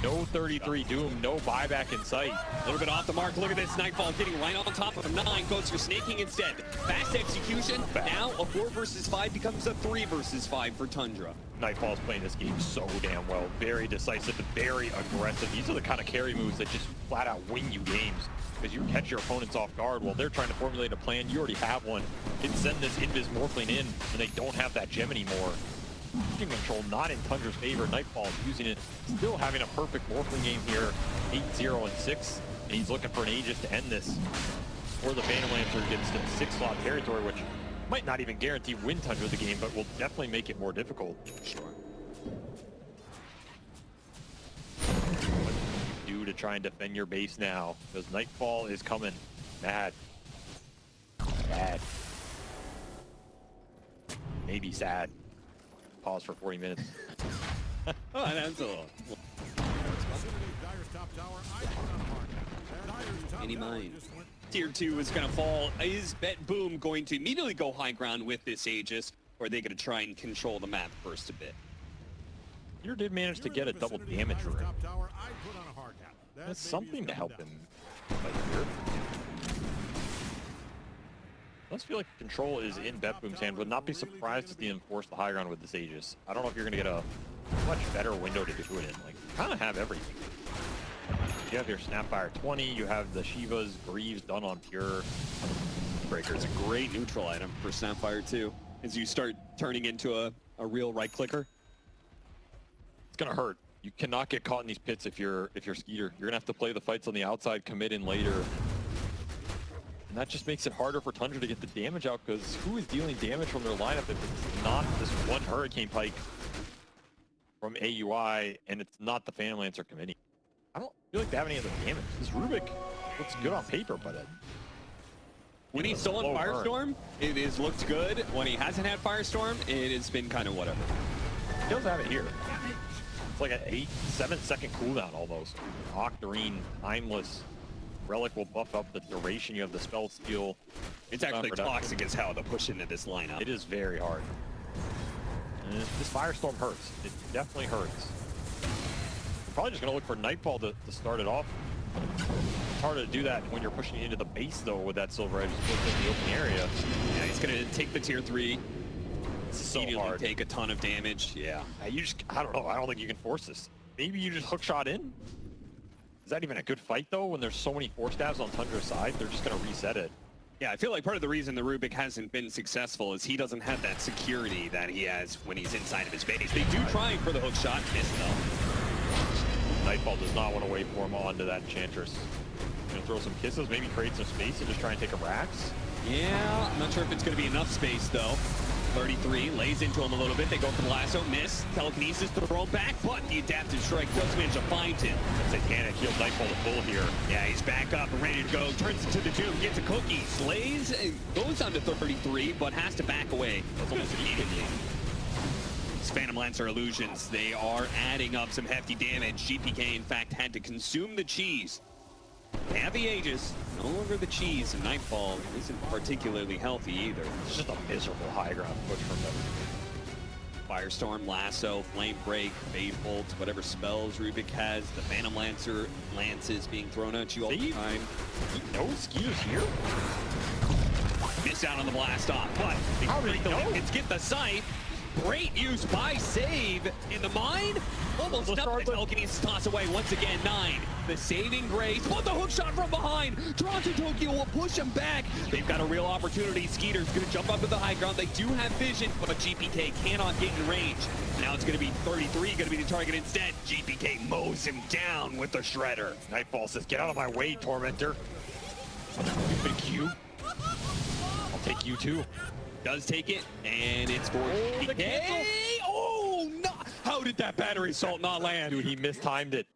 No 33 Doom, no buyback in sight. A little bit off the mark. Look at this. Nightfall getting right on top of him. 9 goes for snaking instead. Fast execution. Now a 4 versus 5 becomes a 3 versus 5 for Tundra. Nightfall's playing this game so damn well. Very decisive, very aggressive. These are the kind of carry moves that just flat out win you games. Because you catch your opponents off guard while they're trying to formulate a plan. You already have one. Can send this Invis Morphling in, and they don't have that gem anymore. Team control not in Tundra's favor. Nightfall is using it, still having a perfect Morphling game here. 8-0 and 6, and he's looking for an Aegis to end this. Or the Phantom Lancer gets to 6-slot territory, which might not even guarantee win Tundra the game, but will definitely make it more difficult. Sure. What do you do to try and defend your base now? Because Nightfall is coming. Mad. Sad. Maybe sad. Pause for 40 minutes. Oh, that's a little. Any mind. Tier 2 is going to fall. Is Betboom going to immediately go high ground with this Aegis, or are they going to try and control the map first a bit? Peter did manage to get a double damage ring. That's something to help him fight here. Does feel like control is in Betboom's hand. Would not be surprised if they enforce the high ground with this Aegis. I don't know if you're going to get a much better window to do it in. Like, you kind of have everything. You have your Snapfire 20, you have the Shivas, Greaves done on Pure. Breaker is a great neutral item for Snapfire 2 as you start turning into a real right clicker. It's going to hurt. You cannot get caught in these pits if you're Skeeter. You're going to have to play the fights on the outside, commit in later. And that just makes it harder for Tundra to get the damage out, because who is dealing damage from their lineup if it's not this one Hurricane Pike from AUI, and it's not the Phantom Lancer committee? I don't feel like they have any other damage. This Rubik looks good on paper, but when he's still on Firestorm, it is looked good. When he hasn't had Firestorm, it has been kind of whatever. He does have it here. It's like an 7 second cooldown almost. Octarine, Timeless. Relic will buff up the duration you have the spell steal. It's actually toxic as hell to push into this lineup. It is very hard. And this Firestorm hurts. It definitely hurts. We're probably just going to look for Nightfall to start it off. It's harder to do that when you're pushing into the base, though, with that Silver Edge in the open area. Yeah, he's going to take the tier 3. It's so hard. Take a ton of damage. Yeah. I don't know. I don't think you can force this. Maybe you just hook shot in. Is that even a good fight, though, when there's so many 4 stabs on Tundra's side? They're just going to reset it. Yeah, I feel like part of the reason the Rubik hasn't been successful is he doesn't have that security that he has when he's inside of his base. They do try for the hook shot, miss though. Nightfall does not want to wait for him onto that Enchantress. Gonna throw some kisses, maybe create some space and just try and take a Rax. Yeah, I'm not sure if it's going to be enough space, though. 33 lays into him a little bit. They go for the lasso, miss. Telekinesis to throw back, but the adaptive strike does manage to find him. Satanic healed Nightfall to full here. Yeah, he's back up and ready to go. Turns into the Doom, gets a cookie, slays, goes on to 33, but has to back away. That's almost immediately. These Phantom Lancer illusions, they are adding up some hefty damage. GPK, in fact, had to consume the cheese. They have the Aegis, no longer the cheese, and Nightfall isn't particularly healthy either. It's just a miserable high ground push from them. Firestorm, Lasso, Flame Break, Fade Bolt, whatever spells Rubik has, the Phantom Lances being thrown at you all the time. He knows Skeeter's here? Miss out on the blast off, but they break the linkage, get the sight. Great use by Save in the mine. Almost up. Telekinesis toss away once again. 9. The saving grace. But the hook shot from behind. Toronto Tokyo will push him back. They've got a real opportunity. Skeeter's going to jump up to the high ground. They do have vision, but GPK cannot get in range. Now it's going to be 33, going to be the target instead. GPK mows him down with the shredder. Nightfall says, get out of my way, Tormentor. Stupid Q. I'll take you too. Does take it, and it's for the GPK. cancel. Oh, no! How did that battery assault not land? Dude, he mistimed it.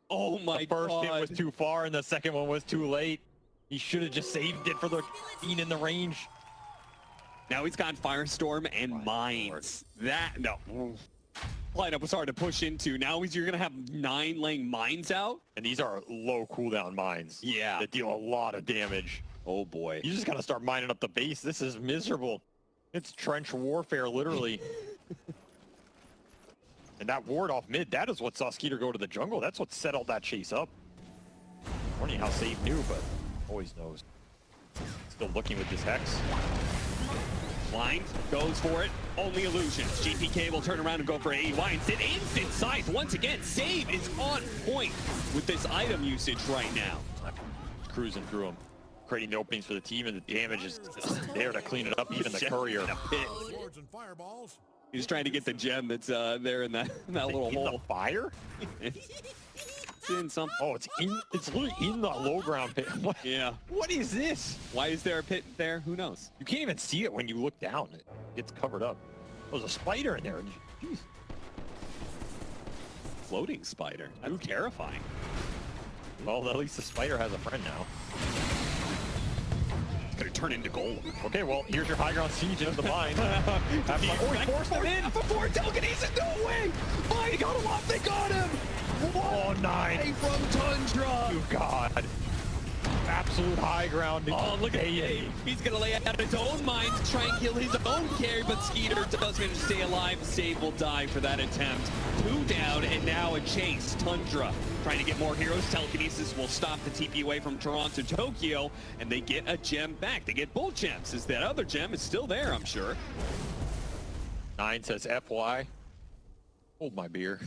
Oh my God. The first hit was too far, and the second one was too late. He should have just saved it for the being in the range. Now he's got Firestorm and Mines. That, no. Lineup was hard to push into. Now you're going to have 9 laying Mines out. And these are low cooldown mines. Yeah. That deal a lot of damage. Oh boy. You just got to start mining up the base. This is miserable. It's trench warfare, literally. And that ward off mid, that is what saw Skeeter go to the jungle. That's what set all that chase up. Funny how Save knew, but always knows. Still looking with this Hex. Blind goes for it. Only illusions. GPK will turn around and go for A. Instead, instant size once again. Save is on point with this item usage right now. Cruising through him, creating the openings for the team, and the damage is just there to clean it up. Even the courier. Swords and fireballs. He's trying to get the gem that's there in that little hole. The fire? It's in some. Oh, it's literally in the low ground pit. What? Yeah. What is this? Why is there a pit there? Who knows? You can't even see it when you look down. It gets covered up. There's a spider in there. Jeez. Floating spider. That's terrifying. Well, at least the spider has a friend now. Gonna turn into gold. Okay, well, here's your high ground siege into the mine. Oh, he forced him in! Before telekinesis, no way! Oh, he got him off, they got him! Oh, 9. From Tundra! Oh, God. Absolute high ground. Oh, look at him. He's gonna lay out his own mine to try and kill his own carry, but Skeeter does manage to stay alive. Save will die for that attempt. 2 down, and now a chase. Tundra trying to get more heroes. Telekinesis will stop the TP away from Toronto Tokyo, and they get a gem back. They get both gems, as that other gem is still there, I'm sure. 9 says FY. Hold my beer.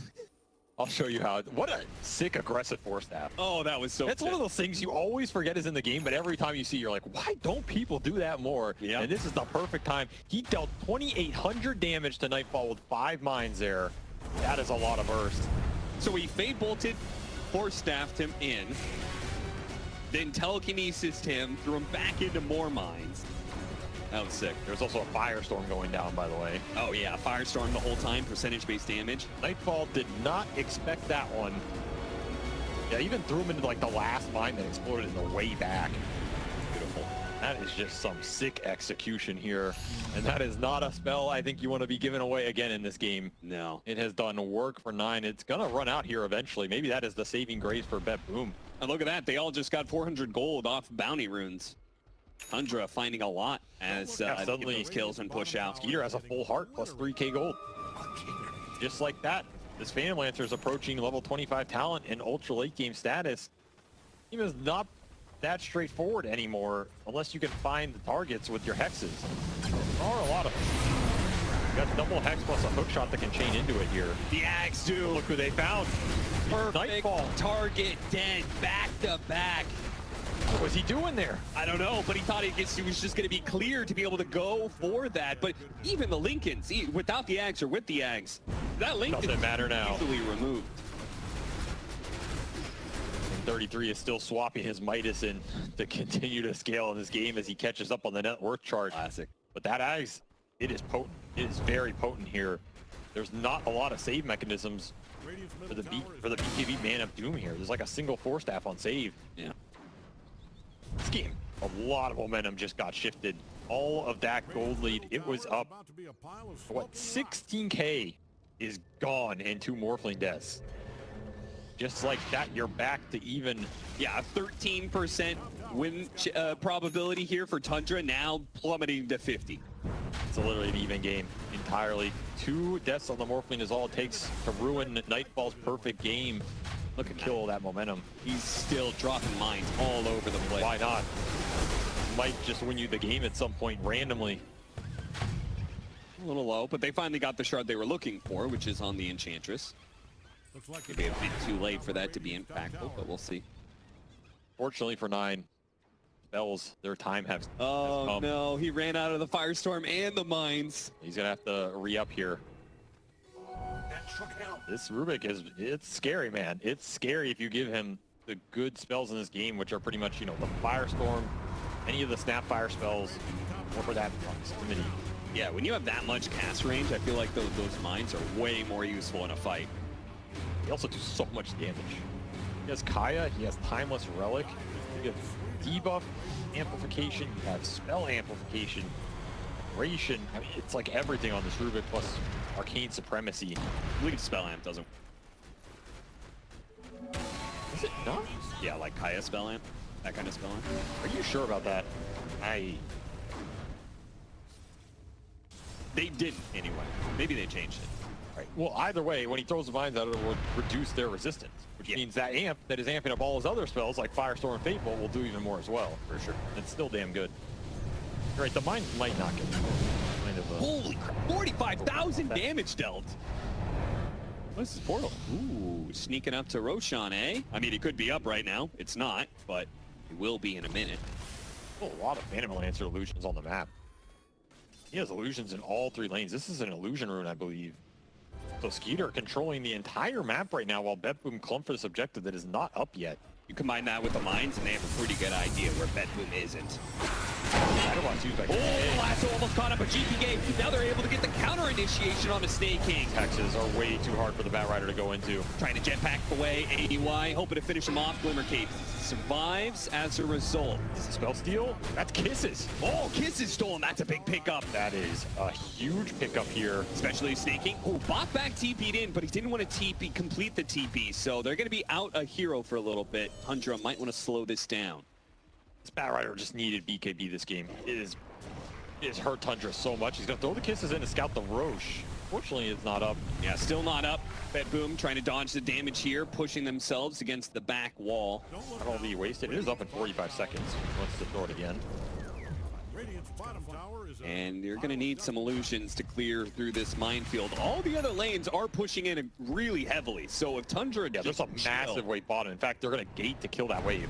I'll show you how. What a sick aggressive force staff. Oh, that was so That's sick. one of those things you always forget is in the game, but every time you see, you're like, why don't people do that more? Yeah. And this is the perfect time. He dealt 2,800 damage to Nightfall with 5 mines there. That is a lot of burst. So he fade bolted, force staffed him in, then telekinesis him, threw him back into more mines. That was sick. There's also a firestorm going down, by the way. Oh yeah, Firestorm the whole time, percentage-based damage. Nightfall did not expect that one. Yeah, even threw him into like the last mine that exploded in the way back. Beautiful. That is just some sick execution here. And that is not a spell I think you want to be giving away again in this game. No. It has done work for 9. It's going to run out here eventually. Maybe that is the saving grace for Betboom. And look at that, they all just got 400 gold off bounty runes. Tundra finding a lot as suddenly those kills and push out. Skeeter has a full heart plus 3k gold. Just like that, this Phantom Lancer is approaching level 25 talent and ultra late game status. Game is not that straightforward anymore unless you can find the targets with your hexes. There are a lot of them. You got double hex plus a hook shot that can chain into it here. The Axe do. Look who they found. Perfect Nightfall. target dead, back to back. What was he doing there? I don't know, but he thought it was just going to be clear to be able to go for that. But even the Lincolns, without the Axe or with the Axe, that Lincoln Doesn't matter now. easily removed. And 33 is still swapping his Midas in to continue to scale in this game as he catches up on the net worth chart. Classic. But that Axe, it is potent. It is very potent here. There's not a lot of save mechanisms for the BKB Man of Doom here. There's like a single force staff on save. Yeah. This game, a lot of momentum just got shifted. All of that gold lead, it was up. What, 16k is gone in 2 Morphling deaths. Just like that, you're back to even. Yeah, 13% win probability here for Tundra, now plummeting to 50. It's literally an even game entirely. 2 deaths on the Morphling is all it takes to ruin Nightfall's perfect game. Look at kill that momentum. He's still dropping mines all over the place. Why not? Might just win you the game at some point randomly. A little low, but they finally got the shard they were looking for, which is on the Enchantress. Looks like Maybe a bit too late for that to be impactful, but we'll see. Fortunately for 9, spells, their time has Oh come. no, he ran out of the Firestorm and the mines. He's gonna have to re-up here. This Rubik it's scary, man. It's scary if you give him the good spells in this game, which are pretty much, you know, the Firestorm, any of the Snapfire spells, or for that proximity. Yeah, when you have that much cast range, I feel like those mines are way more useful in a fight. They also do so much damage. He has Kaya, he has Timeless Relic, you have debuff amplification, you have spell amplification, aggression. I mean, it's like everything on this Rubik plus Arcane Supremacy. I believe spell amp doesn't. Is it not? Yeah, like Kaya spell amp, that kind of spell amp. Are you sure about that? They didn't anyway. Maybe they changed it. Right. Well, either way, when he throws the mines out, it will reduce their resistance, which means that amp that is amping up all his other spells, like Firestorm and Fateful, will do even more as well. For sure. It's still damn good. You're right, the mines might not get kind of Holy crap, 45,000 damage dealt. What is this portal? Ooh, sneaking up to Roshan, eh? I mean, it could be up right now. It's not, but it will be in a minute. a lot of Phantom Lancer illusions on the map. He has illusions in all 3 lanes. This is an illusion rune, I believe. So Skeeter controlling the entire map right now while Betboom clumped for this objective that is not up yet. You combine that with the mines, and they have a pretty good idea where Betboom isn't. Oh, Lasso almost caught up a GPK. Now they're able to get the counter initiation on the Snake King. Hexes are way too hard for the Bat Rider to go into. Trying to jetpack away, AUI, hoping to finish him off. Glimmer Cape survives as a result. Is it spell steal? That's Kisses. Oh, Kisses stolen. That's a big pickup. That is a huge pickup here. Especially Snake King. Oh, bot back TP'd in, but he didn't want to complete the TP. So they're going to be out a hero for a little bit. Tundra might want to slow this down. This Bat Rider just needed BKB this game. It has hurt Tundra so much. He's going to throw the Kisses in to scout the Roche. Fortunately, it's not up. Yeah, still not up. Betboom trying to dodge the damage here, pushing themselves against the back wall. Not all be wasted. It is up in 45 seconds. He wants to throw it again. And you're going to need some illusions to clear through this minefield. All the other lanes are pushing in really heavily. So if Tundra there's a massive wave bottom. In fact, they're going to gate to kill that wave.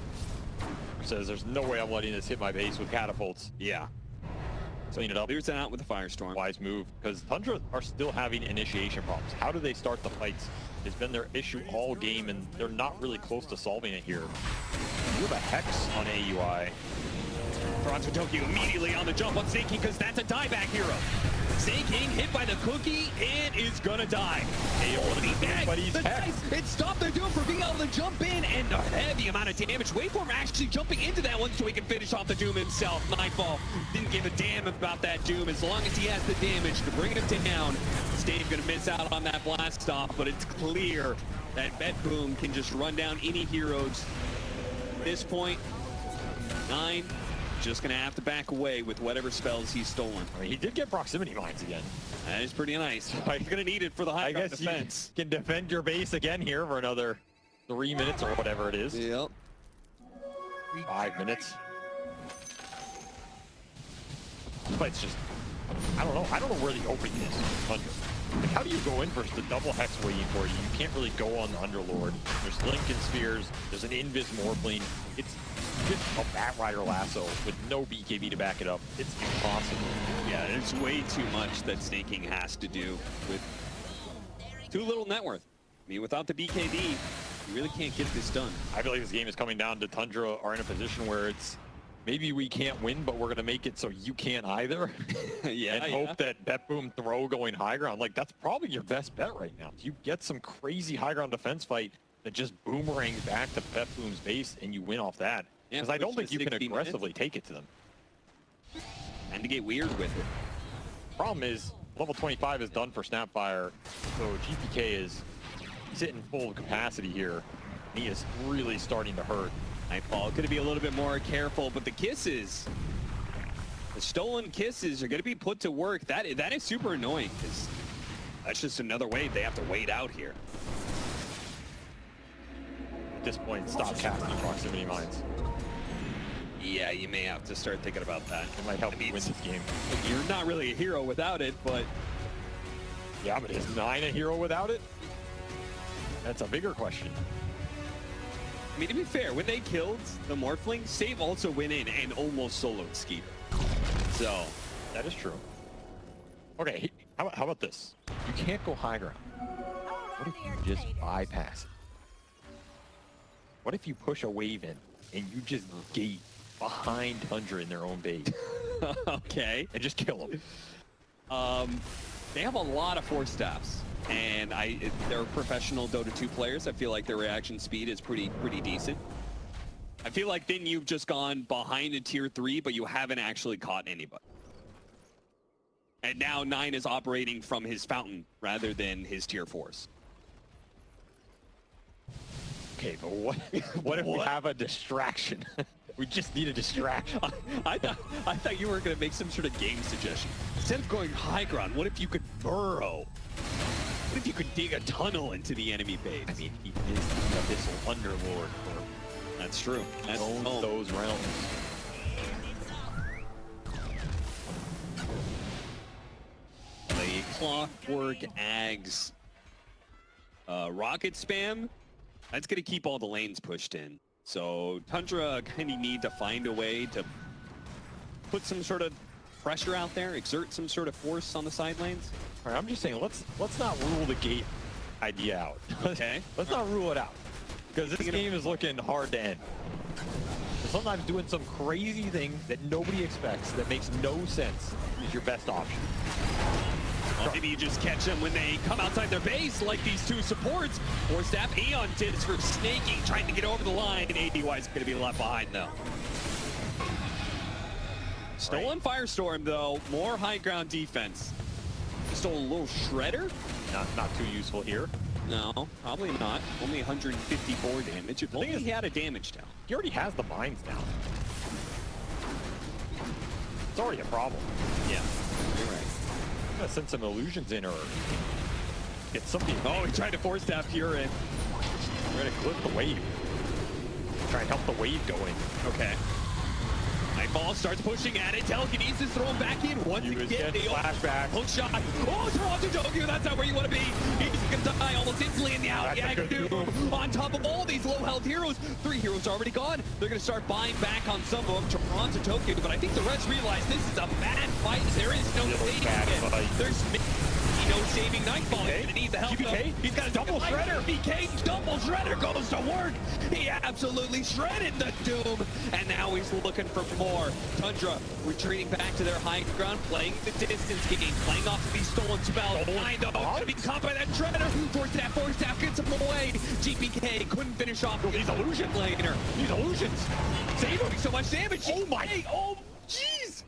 Says there's no way I'm letting this hit my base with catapults. Yeah. Clean it up. Clears that out with the Firestorm. Wise move, because Tundra are still having initiation problems. How do they start the fights? It's been their issue all game, and they're not really close to solving it here. You have a Hex on AUI. Bronze Tokyo immediately on the jump on Snake King, because that's a dieback hero. Snake King hit by the cookie and is gonna die. But he's hexed. It stopped the Doom for being able to jump in, and a heavy amount of damage. Waveform actually jumping into that one so he can finish off the Doom himself. Nightfall didn't give a damn about that Doom as long as he has the damage to bring him down. Stave gonna miss out on that blast off, but it's clear that Betboom can just run down any heroes. At this point, 9 just gonna have to back away with whatever spells he's stolen. I mean, he did get proximity mines again. That is pretty nice. He's gonna need it for the high ground defense. You can defend your base again here for another 3 minutes or whatever it is. Yep. 5 minutes. But it's just, I don't know where the opening is. Like, how do you go in versus the double Hex waiting for you? You can't really go on the Underlord. There's Lincoln Spears, there's an Invis Morphling. It's just a Bat Rider lasso with no BKB to back it up. It's impossible. Yeah, there's way too much that Snake King has to do with too little net worth. I mean, without the BKB, you really can't get this done. I believe this game is coming down to Tundra are in a position where it's maybe we can't win, but we're going to make it so you can't either. Yeah, and hope that Betboom throw going high ground. Like, that's probably your best bet right now. You get some crazy high ground defense fight that just boomerangs back to Betboom's base and you win off that. Because I don't think you can aggressively take it to them. And to get weird with it. Problem is, level 25 is done for Snapfire, so GPK is hitting full capacity here. He is really starting to hurt. Nightfall going to be a little bit more careful, but the Kisses, the stolen Kisses are going to be put to work. That is super annoying, because that's just another wave they have to wait out here. At this point, stop casting proximity mines. Yeah, you may have to start thinking about that. It might help you win this game. You're not really a hero without it, but Yeah, but is 9 a hero without it? That's a bigger question. I mean, to be fair, when they killed the Morphling, Save also went in and almost soloed Skeeter. So That is true. Okay, how about this? You can't go high ground. What if you just bypass it? What if you push a wave in and you just gate behind Tundra in their own base okay. and just kill them? They have a lot of force staffs, and they're professional Dota 2 players. I feel like their reaction speed is pretty decent. I feel like then you've just gone behind a tier 3, but you haven't actually caught anybody. And now 9 is operating from his fountain rather than his tier 4s. Okay, but what if we have a distraction? We just need a distraction. I thought you were going to make some sort of game suggestion. Instead of going high ground, what if you could burrow? What if you could dig a tunnel into the enemy base? I mean, he is the Abyssal Underlord. That's true. That's Owns those realms. The Clockwork Ags rocket spam, that's going to keep all the lanes pushed in. So Tundra kind of need to find a way to put some sort of pressure out there, exert some sort of force on the side lanes. All right, I'm just saying, let's not rule the gate idea out. Okay. Let's not rule it out, because this game is looking hard to end. So sometimes doing some crazy thing that nobody expects, that makes no sense, is your best option. Well, maybe you just catch them when they come outside their base, like these two supports. Or Staff Aeon did for snaking, trying to get over the line. ADY is going to be left behind, though. Stolen Firestorm, though. More high ground defense. Stole a little Shredder. Not too useful here. No, probably not. Only 154 damage. If only he had a damage down. He already has the mines down. It's already a problem. Yeah, you're right. I'm gonna send some illusions in or get something. Oh, he tried to force Staff Pure in. We're gonna clip the wave. Try and help the wave go in. Okay. Nightfall starts pushing at it. Telekinesis throw him back in once again. The flashback. hook shot. Oh, Toronto Tokyo, that's not where you want to be. He's gonna die almost instantly in the out. Yeah, on top of all these low health heroes. 3 heroes already gone. They're gonna start buying back on some of them. Toronto Tokyo, but I think the rest realize this is a bad fight. There is no saving it. There's no saving Nightfall. He's gonna need the help. GBK? He's got a double shredder. BK double shredder goes to work. He absolutely shredded the Doom, and now he's looking for more. Tundra retreating back to their high ground, playing the distance game, playing off of these stolen spells. Gonna be caught by that shredder. Force staff gets him away. GPK couldn't finish off these illusion laner. These illusions saving so much damage. Oh my! Oh, jeez!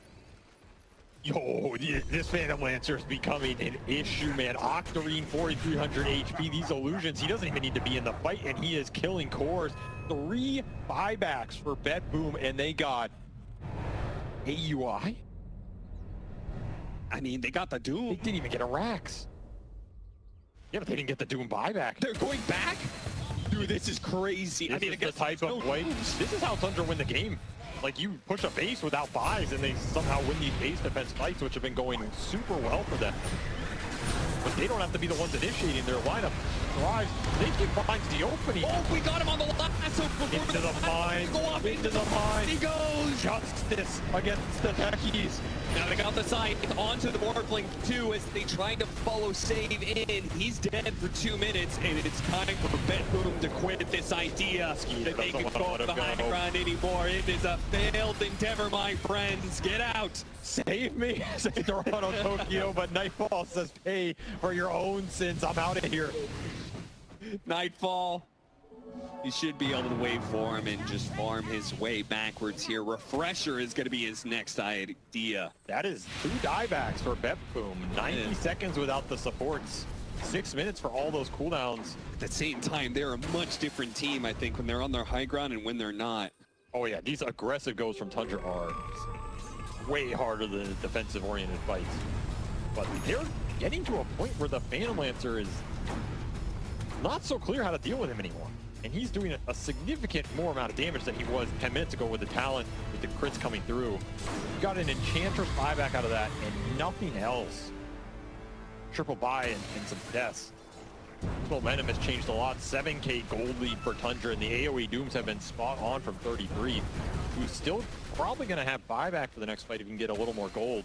Yo, this Phantom Lancer is becoming an issue, man. Octarine, 4,300 HP. These illusions, he doesn't even need to be in the fight, and he is killing cores. 3 buybacks for Betboom, and they got AUI? I mean, they got the Doom. They didn't even get a Rax. Yeah, but they didn't get the Doom buyback. They're going back? Dude, this is crazy. This is the type of play. This is how Tundra win the game. Like, you push a base without buys, and they somehow win these base defense fights, which have been going super well for them. But they don't have to be the ones initiating their lineup. Thrives. They can find the opening. Oh, we got him on the lasso. Into the mine. Go up into the mine. He goes. Justice against the techies. Now they got the side onto the Morphling 2 as they try to follow Save in. He's dead for 2 minutes, and it's time for Betboom to quit this idea that they can go to the high ground anymore. It is a failed endeavor, my friends. Get out. Save me. Say Toronto Tokyo, but Nightfall says pay for your own sins. I'm out of here. Nightfall. He should be able to wait for him and just farm his way backwards here. Refresher is going to be his next idea. That is 2 diebacks for Betboom. 90 seconds without the supports. 6 minutes for all those cooldowns. At the same time, they're a much different team, I think, when they're on their high ground and when they're not. Oh yeah, these aggressive goes from Tundra are way harder than defensive-oriented fights. But they're getting to a point where the Phantom Lancer is not so clear how to deal with him anymore. and he's doing a significant more amount of damage than he was 10 minutes ago with the talent, with the crits coming through. You got an Enchantress buyback out of that and nothing else. Triple buy and some deaths. This momentum has changed a lot. 7k gold lead for Tundra, and the AoE Dooms have been spot on from 33. Who's still probably going to have buyback for the next fight if he can get a little more gold.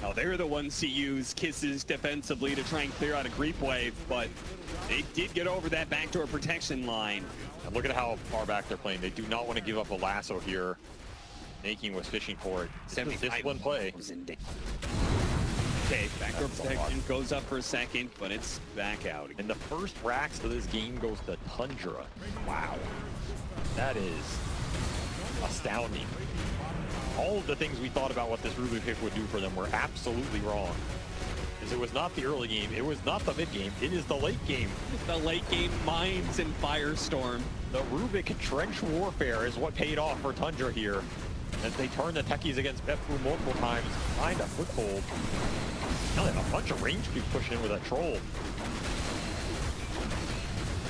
Now, they're the ones to use Kisses defensively to try and clear out a creep wave, but they did get over that backdoor protection line. And look at how far back they're playing. They do not want to give up a lasso here. Naking was fishing for it. It's a disciplined play. Okay, backdoor protection goes up for a second, but it's back out. And the first racks of this game goes to Tundra. Wow. That is astounding. All of the things we thought about what this Rubik pick would do for them were absolutely wrong. Because it was not the early game, it was not the mid game, it is the late game. The late game Mines and Firestorm. The Rubik Trench Warfare is what paid off for Tundra here. As they turn the techies against Betboom multiple times, find a foothold. Now they have a bunch of range creep pushing in with that troll.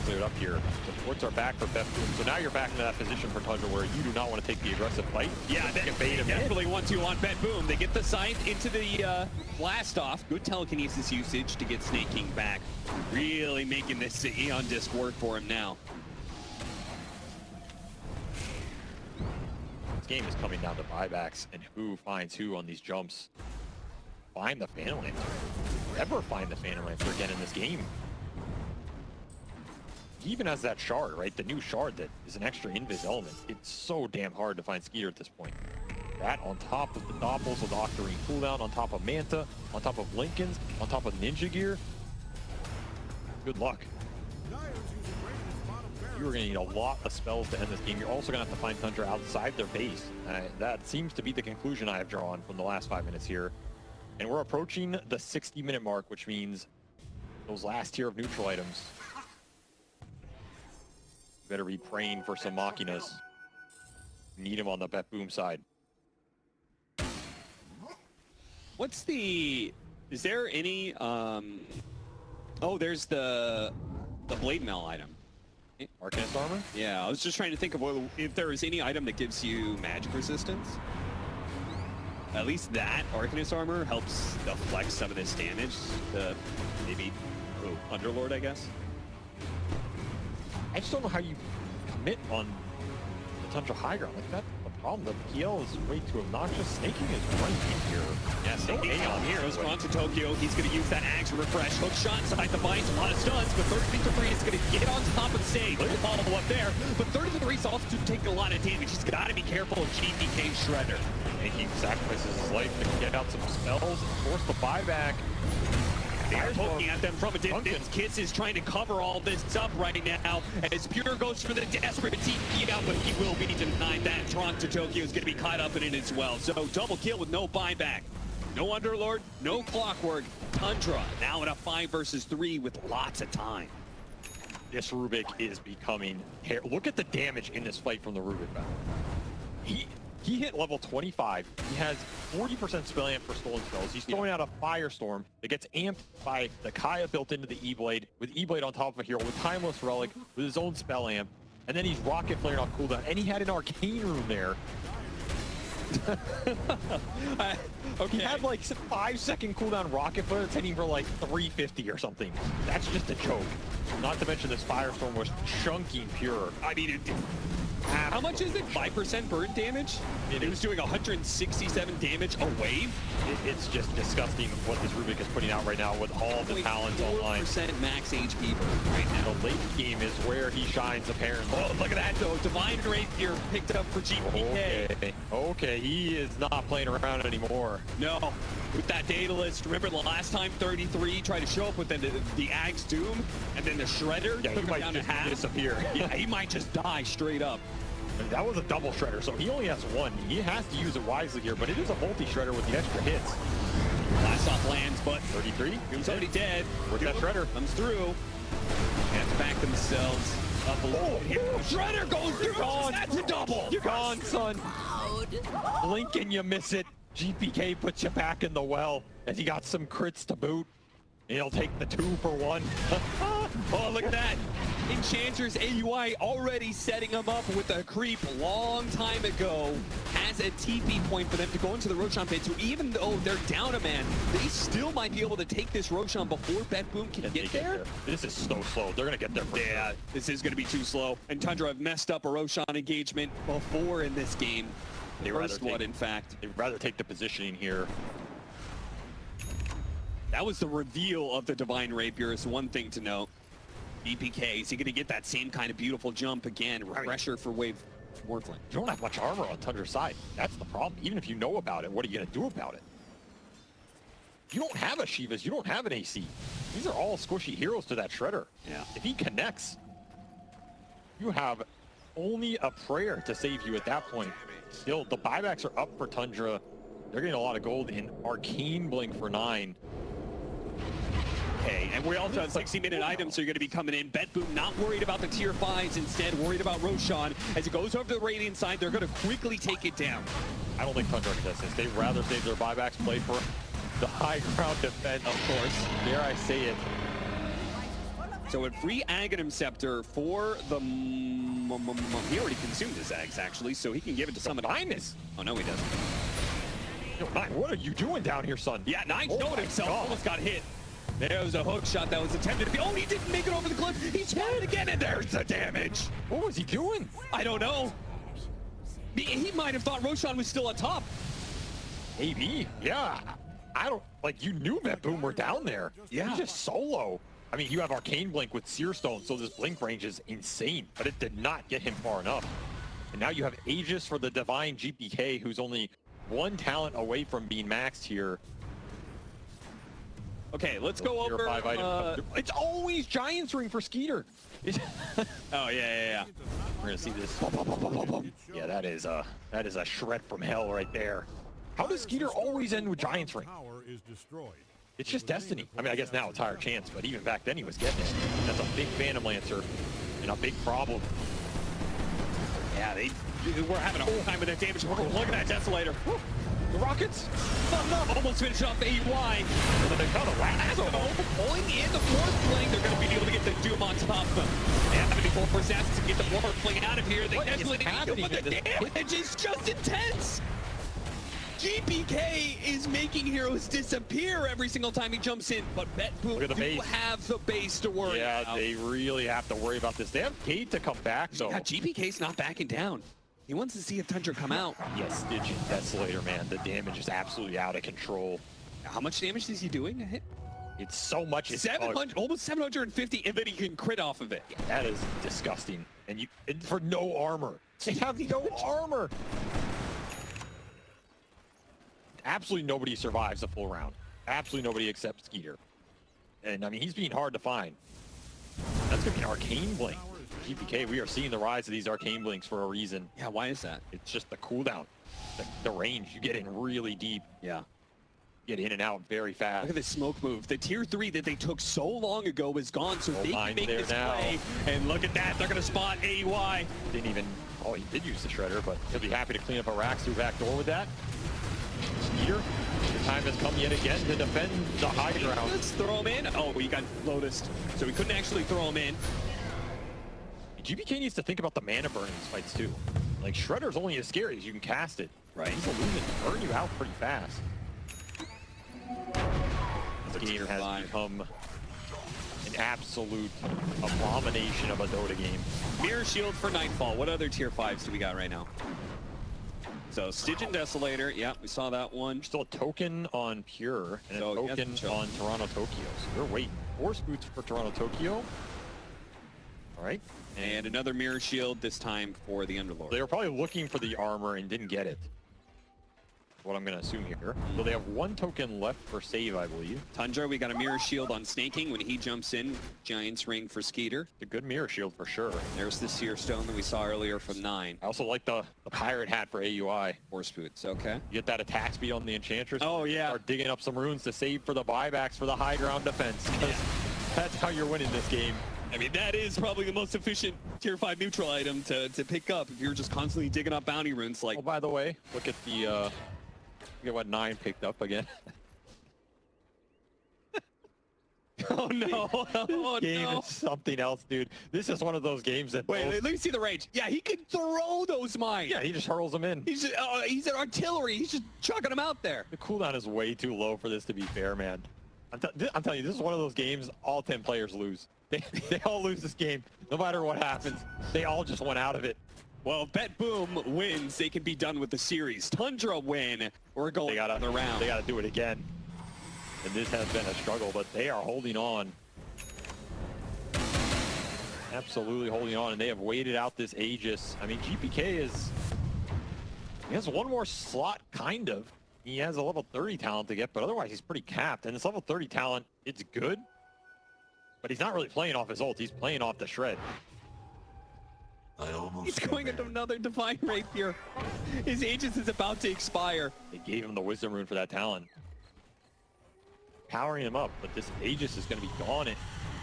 Cleared up here. The ports are back for Betboom. So now you're back into that position for Tundra where you do not want to take the aggressive fight. Yeah, they definitely want to on Betboom. They get the sight into the blast off. Good telekinesis usage to get Snaking back. Really making this Aeon Disc work for him now. This game is coming down to buybacks and who finds who on these jumps. Find the Phantom Lancer. Never find the Phantom Lancer again in this game. He even has that shard, right? The new shard that is an extra invis element. It's so damn hard to find Skeeter at this point. That on top of the Doppels with Octarine cooldown, on top of Manta, on top of Lincoln's, on top of Ninja Gear. Good luck. You're going to need a lot of spells to end this game. You're also going to have to find Tundra outside their base. That seems to be the conclusion I have drawn from the last 5 minutes here. And we're approaching the 60-minute mark, which means those last tier of neutral items. You better be praying for some Machinas. Need him on the Betboom side. What's the... Is there any... Oh, there's the Blade Mail item. Arcanist armor? Yeah, I was just trying to think of if there is any item that gives you magic resistance. At least that Arcanist armor helps deflect some of this damage to maybe Underlord, I guess. I just don't know how you commit on the Tundra high ground. Like, that's the problem. The PL is way too obnoxious. Snaking is right in here. Yeah, Snaking on here. Goes on to Tokyo. He's going to use that action refresh. Hook shot inside the bites. A lot of stuns, but 33 is going to get on top of the stage. Little follow up there. But 33 is also taking a lot of damage. He's got to be careful of GPK Shredder. He sacrifices his life to get out some spells and force the buyback. They're poking at them from a distance. Kiss is trying to cover all this up right now as Pure goes for the desperate TP out, but he will be denied that. Toronto Tokyo is going to be caught up in it as well. So double kill with no buyback. No Underlord, no Clockwork. Tundra now in a 5 versus 3 with lots of time. This Rubik is becoming... Look at the damage in this fight from the Rubik battle. He hit level 25. He has 40% spell amp for stolen spells. He's throwing out a Firestorm that gets amped by the Kaya built into the E-Blade, with E-Blade on top of a hero, with Timeless Relic, with his own spell amp, and then he's rocket flaring off cooldown, and he had an Arcane Rune there. Okay. He had like 5-second cooldown rocket flare that's hitting for like 350 or something. That's just a joke. Not to mention this Firestorm was chunking Pure. I mean, how much is it? 5% burn damage? It was doing 167 damage a wave? It's just disgusting what this Rubik is putting out right now with all the talents online. 4% max HP burn right now. The late game is where he shines, apparently. Oh, look at that, though. Divine Rapier picked up for GPK. Okay, he is not playing around anymore. No. With that data list, remember the last time 33 tried to show up with the Ag's Doom and then the Shredder took him down to half? Disappear. Yeah, he might just die straight up. That was a double Shredder, so he only has one. He has to use it wisely here, but it is a multi-Shredder with the extra hits. Blast off lands, but 33? Doom's already dead. Where's that Shredder? Comes through. They have to back themselves up a little bit here. Shredder goes through. Gone. That's a double. You're gone, son. Lincoln, you miss it. GPK puts you back in the well as he got some crits to boot. He'll take the 2 for 1. Oh, look at that. Enchanters, AUI already setting them up with a creep long time ago. Has a TP point for them to go into the Roshan pit. So even though they're down a man, they still might be able to take this Roshan before Betboom can get there. This is so slow. They're going to get there for Yeah, this is going to be too slow. And Tundra have messed up a Roshan engagement before in this game. The first one, in fact. They'd rather take the positioning here. That was the reveal of the Divine Rapier, is one thing to note. BPK, is he going to get that same kind of beautiful jump again? Refresher for Wave Morphling. You don't have much armor on Tundra's side. That's the problem. Even if you know about it, what are you going to do about it? You don't have a Shivas. You don't have an AC. These are all squishy heroes to that Shredder. Yeah. If he connects, you have only a prayer to save you at that point. Still, the buybacks are up for Tundra. They're getting a lot of gold in Arcane Blink for 9. Okay, and we also have 60-minute items, so you're going to be coming in. Betboom not worried about the tier 5s, instead worried about Roshan. As it goes over to the Radiant side, they're going to quickly take it down. I don't think Tundra does this. They'd rather save their buybacks, play for the high ground defense. Of course, dare I say it. So a free Aghanim Scepter for the... He already consumed his Ags, actually, so he can give it to someone. Minus. Oh, no, he doesn't. Yo, Nine, what are you doing down here, son? Yeah, Nine Oh showed my himself, God. almost got hit. There was a hook shot that was attempted. Oh, he didn't make it over the cliff. He spotted again, and there's the damage. What was he doing? I don't know. He might have thought Roshan was still atop. Maybe. Yeah. I don't, like, you knew Betboom were down there. Yeah. He's just solo. I mean, you have Arcane Blink with Seer Stone, so this blink range is insane, but it did not get him far enough. And now you have Aegis for the Divine GPK, who's only one talent away from being maxed here. Okay, let's go over. It's always Giant's Ring for Skeeter. Oh, yeah. We're gonna see this. Yeah, that is a shred from hell right there. How does Skeeter always end with Giant's Ring? Power is destroyed. It's just destiny. I mean, I guess now it's higher chance, but even back then he was getting it. That's a big Phantom Lancer and a big problem. Yeah, we're having a whole time with that damage. Look at that Desolator. Woo. The Rockets Almost finished off AY. And then they found a Lasso. Pulling in the fourth fling. They're going to be able to get the Doom on top of them. They have 74 first assets to get the fourth fling out of here. They definitely need to, but the damage is just intense. GPK is making heroes disappear every single time he jumps in, but Betboom do have the base to worry about. Yeah, they really have to worry about this. They have Kate to come back, though. Yeah, GPK's not backing down. He wants to see if Tundra come out. Yes, Stygian Desolator, man. The damage is absolutely out of control. How much damage is he doing a hit? It's so much. It's 700, almost 750, and then he can crit off of it. That is disgusting. And for no armor. They have no armor. Absolutely nobody survives a full round. Absolutely nobody except Skeeter. And I mean, he's being hard to find. That's gonna be an Arcane Blink. GPK, we are seeing the rise of these Arcane Blinks for a reason. Yeah, why is that? It's just the cooldown. The range, you get in really deep. Yeah. Get in and out very fast. Look at this smoke move. The tier 3 that they took so long ago is gone, so they can make this play. And look at that, they're gonna spot AY. Didn't even, oh, he did use the Shredder, but he'll be happy to clean up a Rax through back door with that. Skeeter, the time has come yet again to defend the high ground. Let's throw him in. Oh, he got Lotused, so we couldn't actually throw him in. GPK needs to think about the mana burn in these fights too. Like, Shredder's only as scary as you can cast it. Right. He's illusion to burn you out pretty fast. This game has become an absolute abomination of a Dota game. Mirror Shield for Nightfall. What other tier 5s do we got right now? So Stygian Desolator, yeah, we saw that one. Still a token on Pure and a token on Toronto Tokyo. So we're waiting. Force Boots for Toronto Tokyo. All right. And another Mirror Shield, this time for the Underlord. They were probably looking for the armor and didn't get it. What I'm going to assume here. So they have one token left for save, I believe. Tundra, we got a Mirror Shield on Snaking when he jumps in. Giant's Ring for Skeeter. A good Mirror Shield for sure. There's the Seer Stone that we saw earlier from 9. I also like the Pirate Hat for AUI. Force Boots, okay. You get that attack speed on the Enchantress. Oh, yeah. Start digging up some runes to save for the buybacks for the high ground defense. Yeah. That's how you're winning this game. I mean, that is probably the most efficient tier 5 neutral item to pick up if you're just constantly digging up bounty runes. Like, oh, by the way, look at the look at what 9 picked up again. Oh no! Oh Game no! is something else, dude. This is one of those games that Wait, let me see the range. Yeah, he can throw those mines. yeah, he just hurls them in. He's an artillery. He's just chucking them out there. The cooldown is way too low for this to be fair, man. I'm telling you, this is one of those games all 10 players lose. They all lose this game, no matter what happens. They all just went out of it. Well, if Betboom wins, they can be done with the series. Tundra win, we're going on the round. They got to do it again. And this has been a struggle, but they are holding on. Absolutely holding on, and they have waited out this Aegis. I mean, GPK he has one more slot, kind of. He has a level 30 talent to get, but otherwise he's pretty capped. And this level 30 talent, it's good, but he's not really playing off his ult. He's playing off the shred. He's going into another Divine Rapier. His Aegis is about to expire. They gave him the Wisdom Rune for that talent. Powering him up, but this Aegis is going to be gone. And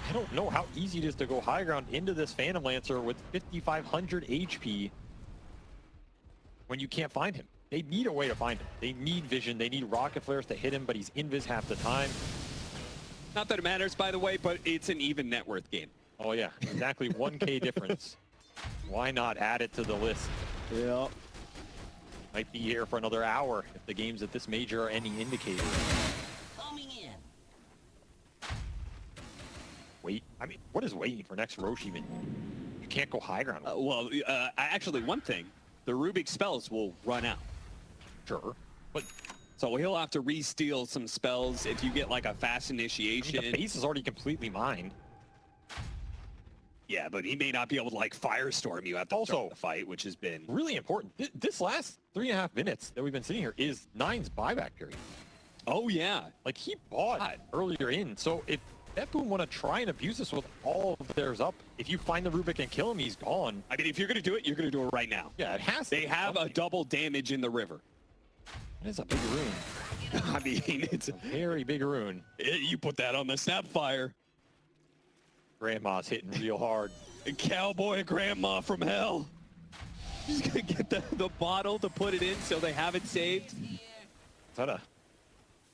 I don't know how easy it is to go high ground into this Phantom Lancer with 5,500 HP when you can't find him. They need a way to find him. They need vision. They need rocket flares to hit him, but he's invis half the time. Not that it matters, by the way, but it's an even net worth game. Oh yeah, exactly 1K difference. Why not add it to the list? Yeah. Might be here for another hour if the games at this major are any indicator. Coming in. Wait, I mean, what is waiting for next Roche even? You can't go high ground. Actually, one thing, the Rubik spells will run out. Sure, but So he'll have to re-steal some spells if you get like a fast initiation. I mean, the base is already completely mined. Yeah, but he may not be able to like firestorm you at the start of the fight, which has been Really important. This last 3.5 minutes that we've been sitting here is Nine's buyback period. Oh yeah. Like he bought earlier in. So if Betboom want to try and abuse this with all of theirs up, if you find the Rubik and kill him, he's gone. I mean, if you're gonna do it, you're gonna do it right now. Yeah, it has to. They have a double damage in the river. It is a big rune. I mean, it's A very big rune. you put that on the Snapfire. Grandma's hitting real hard. A cowboy grandma from hell. She's gonna get the bottle to put it in so they have it saved. Is that a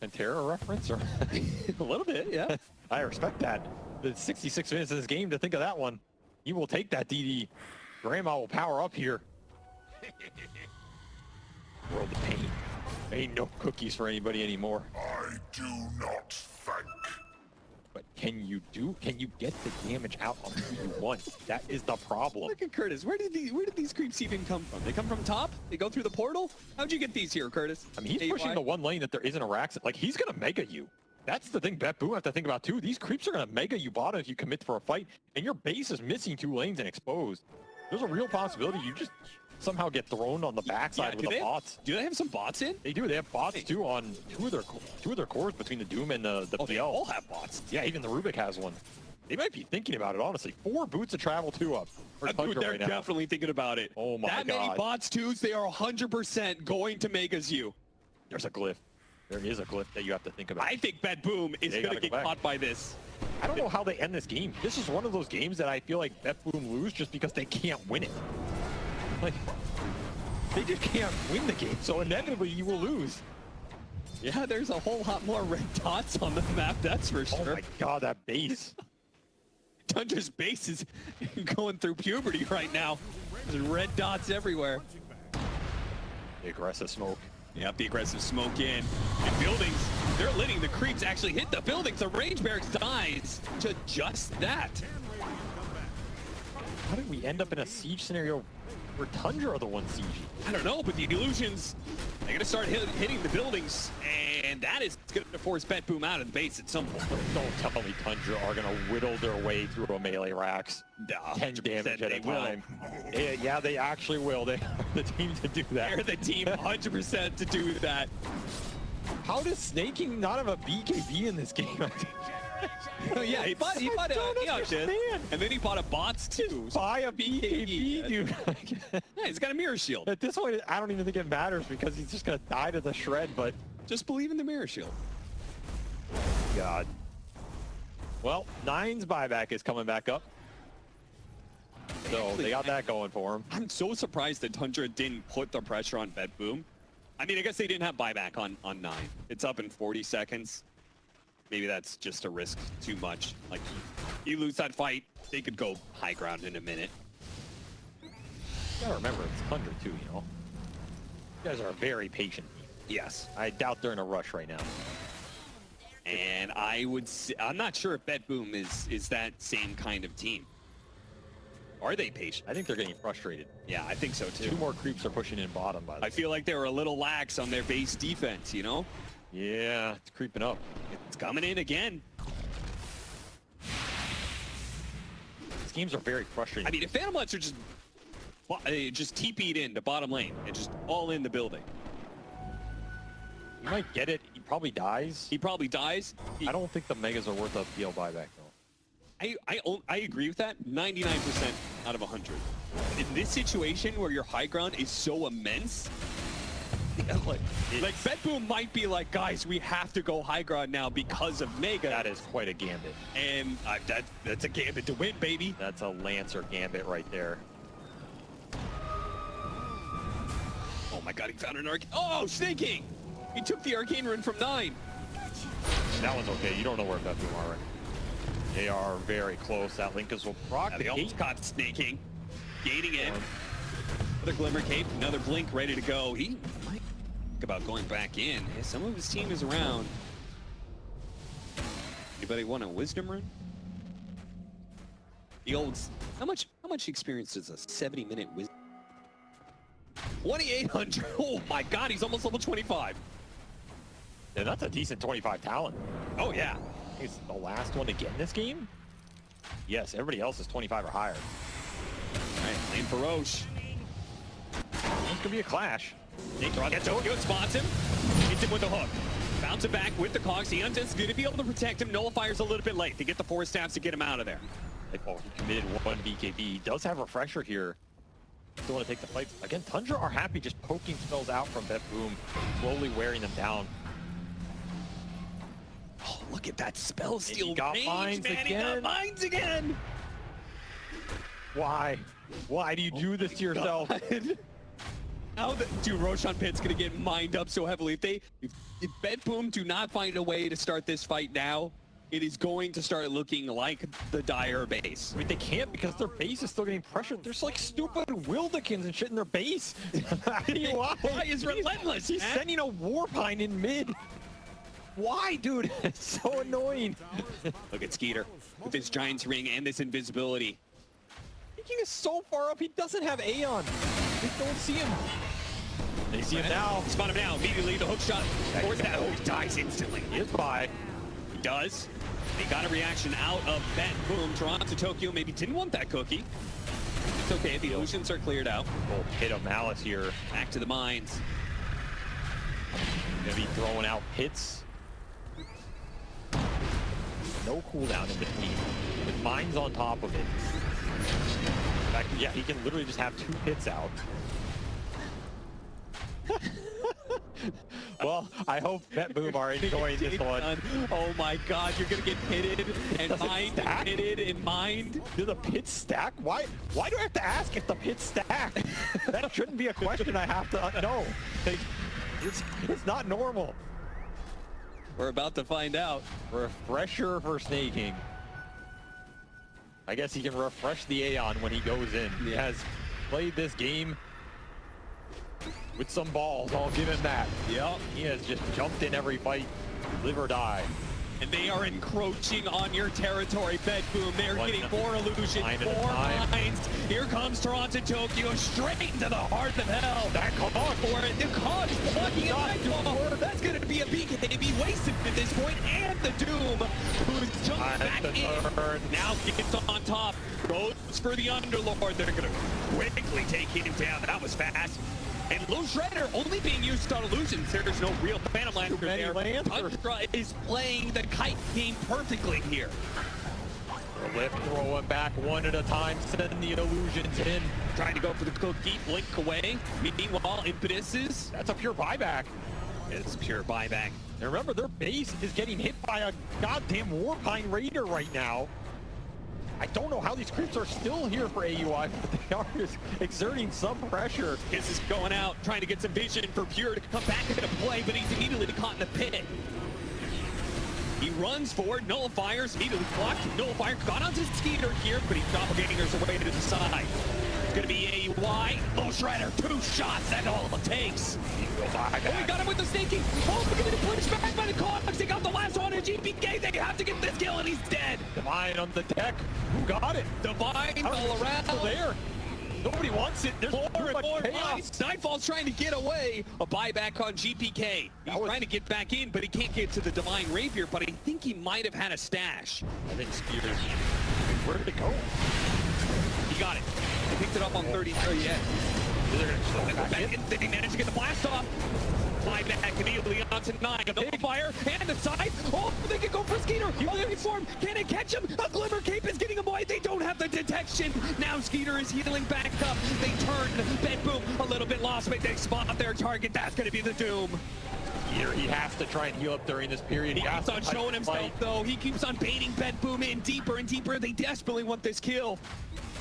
Pantera reference? Or A little bit, yeah. I respect that. The 66 minutes in this game to think of that one. He will take that DD. Grandma will power up here. World of pain. Ain't no cookies for anybody anymore. I do not thank. But can you get the damage out on who you want? That is the problem. Look at Curtis. Where did these creeps even come from? They come from top? They go through the portal? How'd you get these here, Curtis? I mean, he's pushing the one lane that there isn't a Rax. Like, he's going to mega you. That's the thing Betboom have to think about, too. These creeps are going to mega you bottom if you commit for a fight, and your base is missing 2 lanes and exposed. There's a real possibility you just somehow get thrown on the backside with the bots. Do they have some bots in? They do. They have bots, too, on two of their cores between the Doom and the Oh, PL. they all have bots. Yeah, even the Rubik has one. They might be thinking about it, honestly. 4 boots of travel, 2 up. for Dude, Tundra they're right now. definitely thinking about it. Oh my that many God. bots, twos, they are 100% going to Megas you. There's a glyph. There is a glyph that you have to think about. I think Betboom is They going gotta to get go back. caught by this. I don't know how they end this game. This is one of those games that I feel like Betboom lose just because they can't win it. Like, they just can't win the game, so inevitably you will lose. Yeah, there's a whole lot more red dots on the map, that's for Oh sure. my God, that base. Tundra's base is going through puberty right now. There's red dots everywhere. The aggressive smoke. Yep, the aggressive smoke in. And buildings, they're letting the creeps actually hit the buildings. The range barracks dies to just that. How did we end up in a siege scenario where Tundra are the one siege? I don't know, but the illusions, they're going to start hitting the buildings, and that is going to force Betboom out of the base at some point. Don't tell me Tundra are going to whittle their way through a melee Rax. 10 damage at a time. Yeah, they actually will. They are the team to do that. They're the team 100% to do that. How does Snaking not have a BKB in this game? Oh, yeah, he bought a Neon, and then he bought a bots too. Buy a BKB, dude. Yeah, he's got a mirror shield. At this point, I don't even think it matters because he's just going to die to the shred, but... Just believe in the mirror shield. God. Well, Nine's buyback is coming back up. So they got that going for him. I'm so surprised that Tundra didn't put the pressure on Betboom. I mean, I guess they didn't have buyback on 9. It's up in 40 seconds. maybe that's just a risk too much. Like, you lose that fight, they could go high ground in a minute. You gotta remember, it's Tundra too, you know? You guys are a very patient team. Yes. I doubt they're in a rush right now. And I'm not sure if Betboom is that same kind of team. Are they patient? I think they're getting frustrated. Yeah, I think so too. 2 more creeps are pushing in bottom, by the way. I feel like they were a little lax on their base defense, you know? Yeah, it's creeping up. It's coming in again. These games are very frustrating. I mean, if Phantom Bloods are just TP'd into bottom lane and just all in the building. He might get it. He probably dies. He probably dies. I don't think the Megas are worth a PL buyback, though. I agree with that 99% out of 100. In this situation where your high ground is so immense, like Betboom might be like, guys, we have to go high ground now because of Mega. That is quite a gambit. And that's a gambit to win, baby. That's a Lancer gambit right there. Oh my god, he found an arcane. Oh, snaking! He took the arcane rune from 9. That one's okay. You don't know where Betboom are right. They are very close. That Linkus will proc. They almost caught snaking. Gaining in. Another Glimmer Cape, another Blink ready to go. He might think about going back in. Some of his team is around. Anybody want a Wisdom Rune? The old... How much experience does a 70-minute Wisdom? 2,800. Oh my god, he's almost level 25. Yeah, that's a decent 25 talent. Oh yeah. He's the last one to get in this game? Yes, everybody else is 25 or higher. Alright, lane for Roche. It's gonna be a clash. Gets Tokyo, spots him, hits him with the hook. Bounce it back with the cogs. The Undead's gonna be able to protect him. Nullifier's a little bit late. They get the 4 staffs to get him out of there. Like, oh, he committed 1 BKB. He does have Refresher here. Still want to take the fight. Again, Tundra are happy just poking spells out from Betboom, slowly wearing them down. Oh, look at that spell steal He got range, mines man. again. He got mines again. Why? Why do you do this to yourself? How the dude, Roshan Pit's gonna get mined up so heavily. If Betboom do not find a way to start this fight now, it is going to start looking like the dire base. I mean, they can't because their base is still getting pressured. There's like stupid Wildekins and shit in their base. Why is relentless? He's sending a Warpine in mid. Why, dude? It's so annoying. Look at Skeeter with his Giant's Ring and this invisibility. King is so far up, he doesn't have Aeon. They don't see him. They see him now. Spot him now. Immediately the hook shot. Or that. Oh, he dies instantly. He is by. He does. They got a reaction out of Betboom. Toronto Tokyo maybe didn't want that cookie. It's okay. The illusions are cleared out. Oh, hit of Malice here. Back to the mines. Gonna be throwing out hits. No cooldown in between. With mines on top of it. In fact, yeah, he can literally just have 2 hits out. Well, I hope Betboom are enjoying this one. Oh my god, you're gonna get pitted and mined and pitted and mined. Do the pits stack? Why do I have to ask if the pits stack? That shouldn't be a question I have to know. It's not normal. We're about to find out. Refresher for Snaking. I guess he can refresh the Aeon when he goes in. He has played this game with some balls, I'll give him that. Yep. He has just jumped in every fight, live or die. And they are encroaching on your territory, Betboom. They're getting more illusions, more mines. Here comes Toronto Tokyo straight into the heart of hell. That cog for it. The cog is blocking it. That's going to be a BKB wasted at this point. And the Doom, who's jumped back in. Now gets on top. Goes for the Underlord. They're going to quickly take him down. That was fast. And Low Shredder only being used on illusions. There's no real Phantom Lancer there. Tundra is playing the kite game perfectly here. The lift, throw him back one at a time, send the illusions in. Trying to go for the cookie, blink away. Meanwhile, Impetuses. That's a pure buyback. It's pure buyback. And remember, their base is getting hit by a goddamn Warpine Raider right now. I don't know how these creeps are still here for AUI, but they are just exerting some pressure. Kiss is going out, trying to get some vision for Pure to come back into play, but he's immediately caught in the pit. He runs forward, Nullifier's immediately blocked. Nullifier got onto Skeeter here, but he's doppelgangers away to the side. It's gonna be AUI. Oh, Shredder, 2 shots, that's all it takes. Oh, he got him with the snaking. Oh, look at the push back by the Cogs. They got the last one in GPK. They have to get this kill, and he's dead. Divine on the deck. Who got it? Divine all around. Still there. Nobody wants it. There's More and more chaos. Nightfall's trying to get away. A buyback on GPK. He's trying to get back in, but he can't get to the Divine Rapier, but I think he might have had a stash. I think Skeeter. Where did it go? He got it. He picked it up on 33, yeah. They're going to slow back in. They managed to get the blast off. Buyback immediately onto 9. The fire and the side. Oh, they can go for Skeeter. Only form. Can it catch him? A Glimmer Cape is getting him away. They don't have the detection. Now Skeeter is healing back up. They turn. Betboom a little bit lost, but they spot their target. That's going to be the Doom. Skeeter, he has to try and heal up during this period. He keeps on showing himself, though. He keeps on baiting Betboom in deeper and deeper. They desperately want this kill.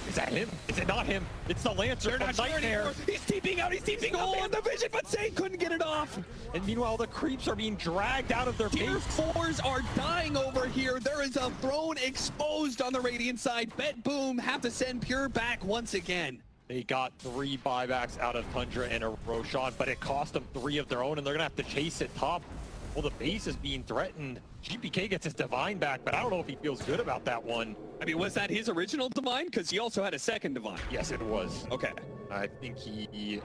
Is that him? Is it not him? It's the Lancer. They're not sure anymore. He's TPing out. He's TPing all in the vision, but Sane couldn't get it off. And meanwhile, the creeps are being dragged out of their Tier base. 4s are dying over here. There is a throne exposed on the Radiant side. Betboom have to send Pure back once again. They got 3 buybacks out of Tundra and a Roshan, but it cost them 3 of their own, and they're going to have to chase it top. Well, the base is being threatened. GPK gets his Divine back, but I don't know if he feels good about that one. I mean, was that his original Divine? Because he also had a second Divine. Yes, it was. Okay. I think he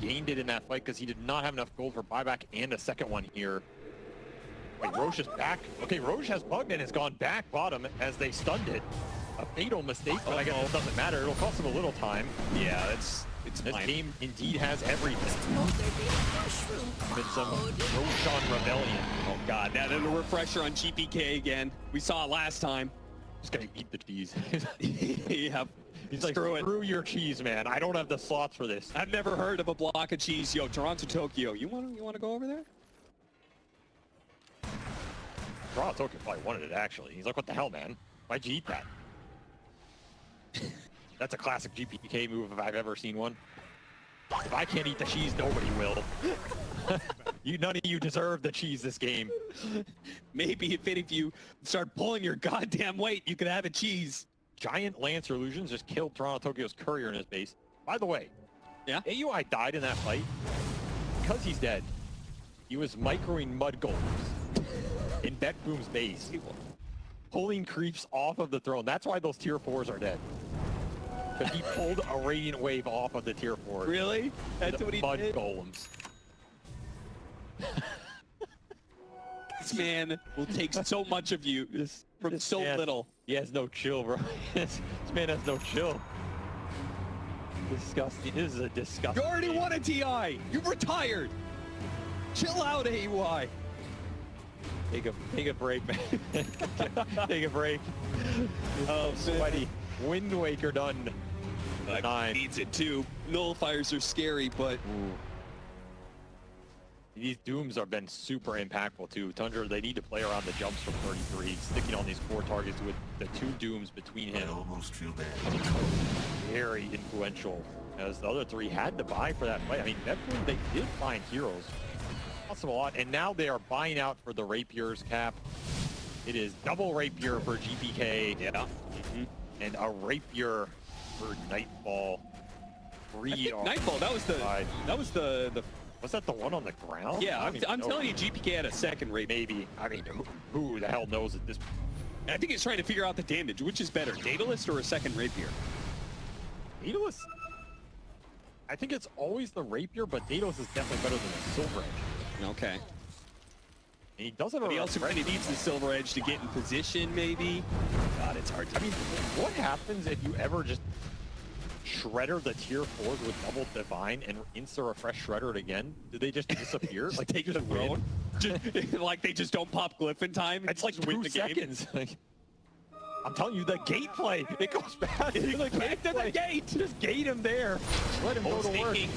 gained it in that fight because he did not have enough gold for buyback and a second one here. Wait, Roche is back. Okay, Roche has bugged and has gone back bottom as they stunned it. A fatal mistake, but I guess it doesn't matter. It'll cost him a little time. Yeah, it's This fine. game indeed has everything. Been some Roshan rebellion. Oh god, that and a refresher on GPK again. We saw it last time. Just gonna eat the cheese. Yeah, He's like, screw your cheese, man. I don't have the slots for this. I've never heard of a block of cheese. Yo, Toronto, Tokyo. You want to go over there? Toronto Tokyo probably wanted it, actually. He's like, what the hell, man? Why'd you eat that? That's a classic GPK move if I've ever seen one. If I can't eat the cheese, nobody will. None of you deserve the cheese this game. Maybe if you start pulling your goddamn weight, you could have a cheese. Giant Lancer Illusions just killed Toronto Tokyo's courier in his base. By the way, Yeah? AUI died in that fight because he's dead. He was microing mud golems in Betboom's base, pulling creeps off of the throne. That's why those tier 4s are dead. Because he pulled a Radiant Wave off of the tier 4. Really? That's what he mud did? golems. This man will take so much of you from so man, little. He has no chill, bro. This man has no chill. Disgusting. This is a disgusting You already game. won a TI. You've retired. Chill out, AUI. Take a break, man. Take a break. Oh, Sweaty. Wind Waker done. Like, needs it too. Nullifiers are scary, but Ooh. These Dooms have been super impactful too. Tundra, they need to play around the jumps from 33, sticking on these 4 targets with the 2 Dooms between him. I almost feel bad. Very influential, as the other 3 had to buy for that fight. I mean, Betboom, they did find heroes. Cost them a lot, and now they are buying out for the Rapiers cap. It is double Rapier for GPK. yeah. And a Rapier for Nightfall. I think Nightfall, that was the Was that the one on the ground? yeah, I I'm don't even know. telling you, GPK had a second rate. Maybe. I mean, who the hell knows at this point? And I think he's trying to figure out the damage. Which is better, Daedalus or a second rapier? Daedalus? I think it's always the Rapier, but Daedalus is definitely better than the Silver Edge. Okay. And he does have But a he also kind of needs the silver edge to get in position, maybe. God, it's hard to... I mean, what happens if you ever just Shredder the tier 4s with double Divine and insta-refresh Shredder it again? Do they just disappear? like take the win? throne? Like they just don't pop glyph in time? It's like just win 2 the game? seconds. Like, I'm telling you, the gate play, it goes back. It's like back to the gate. Just gate him there. Let him go to work. Sneaking.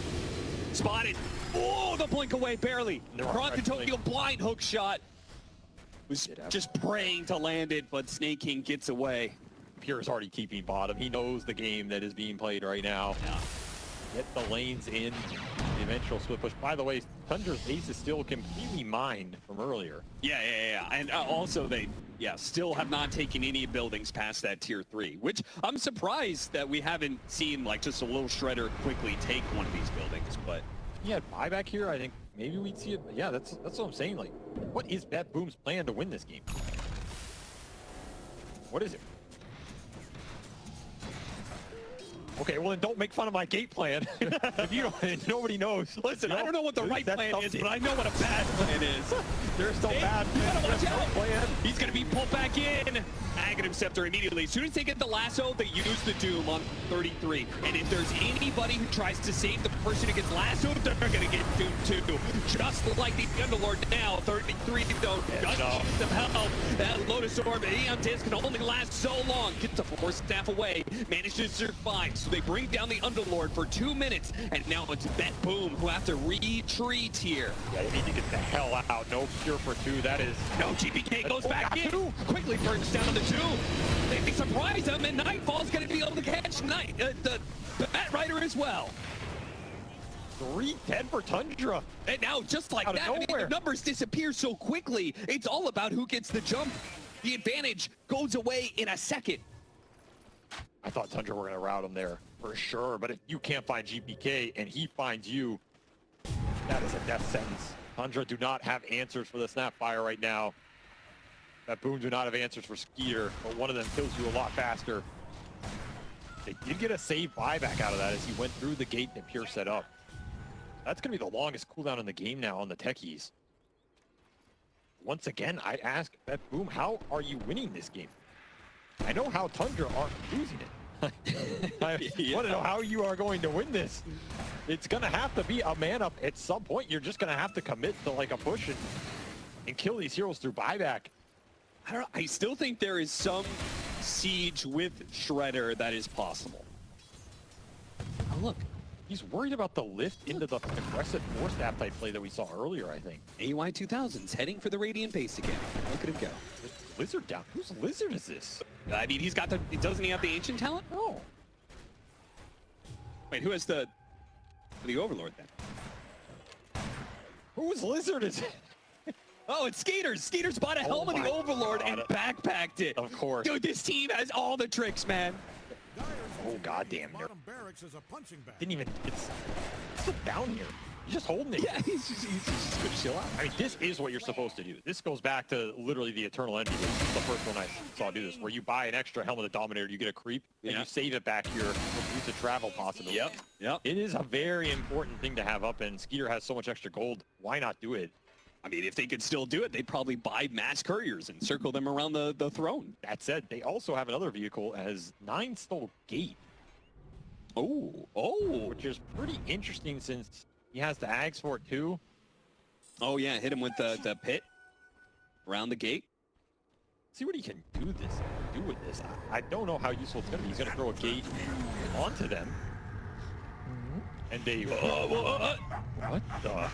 Spotted. Oh, the blink away, barely. Toronto Tokyo blind hook shot. Was just praying to land it, but Snake King gets away. Pure is already keeping bottom. He knows the game that is being played right now. Yeah. get the lanes in the eventual split push. By the way, Tundra's ace is still completely mined from earlier. Yeah. And also they, still have not taken any buildings past that tier 3, which I'm surprised that we haven't seen like just a little shredder quickly take one of these buildings, but. He had buyback here, I think maybe we'd see it. But yeah, that's what I'm saying. Like, what is Betboom's plan to win this game? What is it? Okay, well then don't make fun of my gate plan. If you don't, nobody knows. Listen, I don't know what the right plan is, but I know what a bad plan is. There's no bad plan. There's no plan. He's going to be pulled back in. Aghanim Scepter immediately. As soon as they get the lasso, they use the Doom on 33. And if there's anybody who tries to save the person who gets lassoed, they're going to get Doom too. Just like the Underlord now. 33 though. Just needs some help. That Lotus Orb, Aeon Disc can only last so long. Gets the Force Staff away. Manages to survive. So they bring down the Underlord for 2 minutes. And now it's Betboom who have to retreat here. Yeah, they need to get the hell out. No cure for 2. That is... No, GPK goes back in. Quickly burns down on the 2. They surprise him, and Nightfall's going to be able to catch the Bat Rider as well. 3-10 for Tundra. And now, just like that, I mean, the numbers disappear so quickly. It's all about who gets the jump. The advantage goes away in a second. I thought Tundra were going to rout him there for sure, but if you can't find GPK and he finds you, that is a death sentence. Tundra do not have answers for the Snapfire right now. Betboom do not have answers for Skeeter, but one of them kills you a lot faster. They did get a save buyback out of that as he went through the gate that Pure set up. That's going to be the longest cooldown in the game now on the techies. Once again, I ask Betboom, how are you winning this game? I know how Tundra are losing it. I want to know how you are going to win this. It's going to have to be a man up at some point. You're just going to have to commit to like a push and kill these heroes through buyback. I don't know. I still think there is some siege with Shredder that is possible. Oh, look. He's worried about the lift into the aggressive Force Staff type play that we saw earlier, I think. AY 2000's heading for the Radiant base again. Look at him go. Lizard down. Whose Lizard is this? I mean, he's got the... Doesn't he have the Ancient talent? Oh. Wait, who has the Overlord then? Whose Lizard is it? Oh, it's Skaters. Skaters bought a helm of the Overlord and backpacked it. Of course. Dude, this team has all the tricks, man. Oh, goddamn. Didn't even... It's still down here. He's just holding it. Yeah, he's just gonna chill out. I mean, this is what you're supposed to do. This goes back to literally the Eternal Envy. This is the first one I saw do this, where you buy an extra helmet of Dominator, you get a creep, and you save it back here for use of travel possibility. Yep. It is a very important thing to have up, and Skeeter has so much extra gold. Why not do it? I mean, if they could still do it, they'd probably buy mass couriers and circle them around the throne. That said, they also have another vehicle as 9 stole Gate. Oh. Which is pretty interesting since he has the Ags for it too. Oh yeah, hit him with the pit around the gate. See what he can do with this. I don't know how useful it's gonna be. He's gonna throw a gate onto them. And they what the?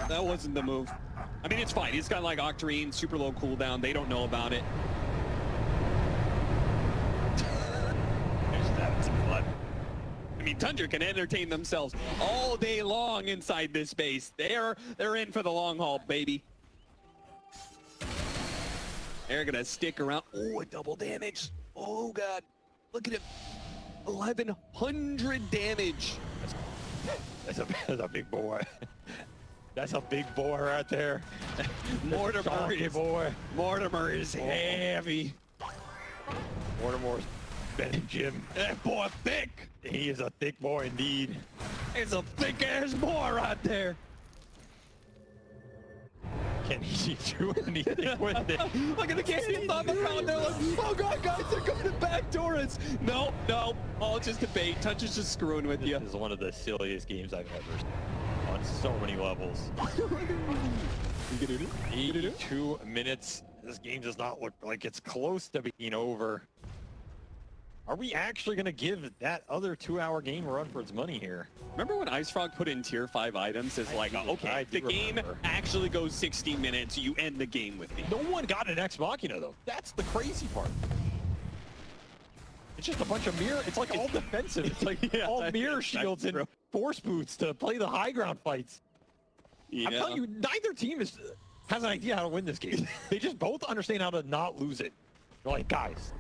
That wasn't the move. I mean, it's fine. He's got like Octarine, super low cooldown. They don't know about it. There's that some blood. I mean, Tundra can entertain themselves all day long inside this base. They're in for the long haul, baby. They're gonna stick around. Oh, a double damage. Oh god, look at him. 1,100 damage. That's a big boy. That's a big boy right there. Mortimer is heavy. Mortimer's Ben Jim. That boy thick. He is a thick boy indeed. It's a thick ass boy right there. Can he do anything with it? Look at the cannons on the ground. They're like, oh god, guys, they're coming to backdoor us. No, all just a bait. Touch is just screwing with you. This is one of the silliest games I've ever seen on so many levels. 82 minutes. This game does not look like it's close to being over. Are we actually going to give that other 2-hour game a run for its money here? Remember when Ice Frog put in tier 5 items as like, okay, if the game actually goes 60 minutes, you end the game with me. No one got an Ex Machina though. That's the crazy part. It's just a bunch of mirror. It's like all defensive. It's like Yeah, all mirror shields and force boots to play the high ground fights. Yeah. I'm telling you, neither team has an idea how to win this game. They just both understand how to not lose it. They're like, guys,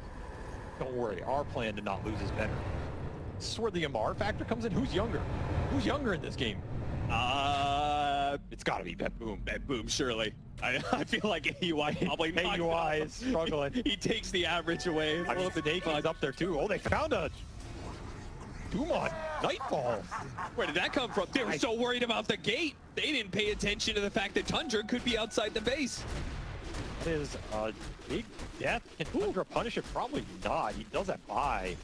don't worry. Our plan to not lose is better. This is where the MR factor comes in. Who's younger? Who's younger in this game? It's got to be Betboom. Betboom, surely. I feel like AUI probably not AUI is struggling. He takes the average away. I mean, the Nake's up there too. Oh, they found a Doom on Nightfall. Where did that come from? They were so worried about the gate. They didn't pay attention to the fact that Tundra could be outside the base. That is a big death. Can Tundra punish it? Probably not. He does that buy.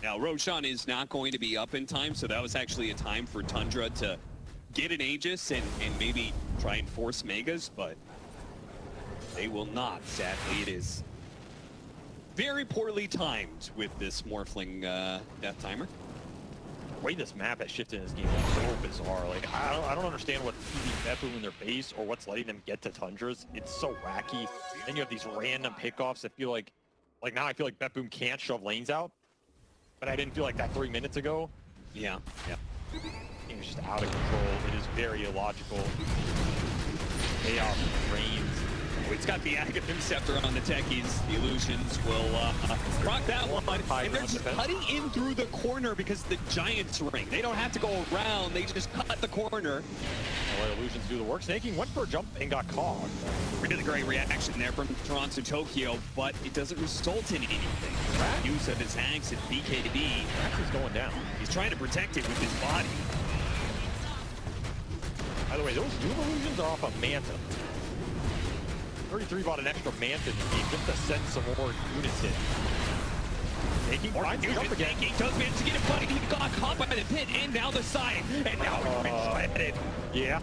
Now, Roshan is not going to be up in time, so that was actually a time for Tundra to get an Aegis and maybe try and force Megas, but they will not, sadly. It is very poorly timed with this Morphling death timer. The way this map has shifted in this game is so bizarre. Like, I don't understand what's keeping Betboom in their base or what's letting them get to Tundras. It's so wacky. Then you have these random pickoffs that feel like now I feel like Betboom can't shove lanes out. But I didn't feel like that 3 minutes ago. Yeah. It was just out of control. It is very illogical. Chaos reigns. Oh, it's got the Aghanim Scepter on the techies. The Illusions will rock that one. And they're just cutting in through the corner because the Giants ring. They don't have to go around. They just cut the corner. I'll let Illusions do the work. Snaking went for a jump and got caught. Really great reaction there from Toronto Tokyo, but it doesn't result in anything. Use of his axe and BKB. Rax is going down. He's trying to protect it with his body. By the way, those Doom Illusions are off a Manta. 33 bought an extra Manta in this game just to send some more units in. Snaking finds the jump again. He does manage to get it, but he got caught by the pit and now the side. And now he's been shredded. Yeah,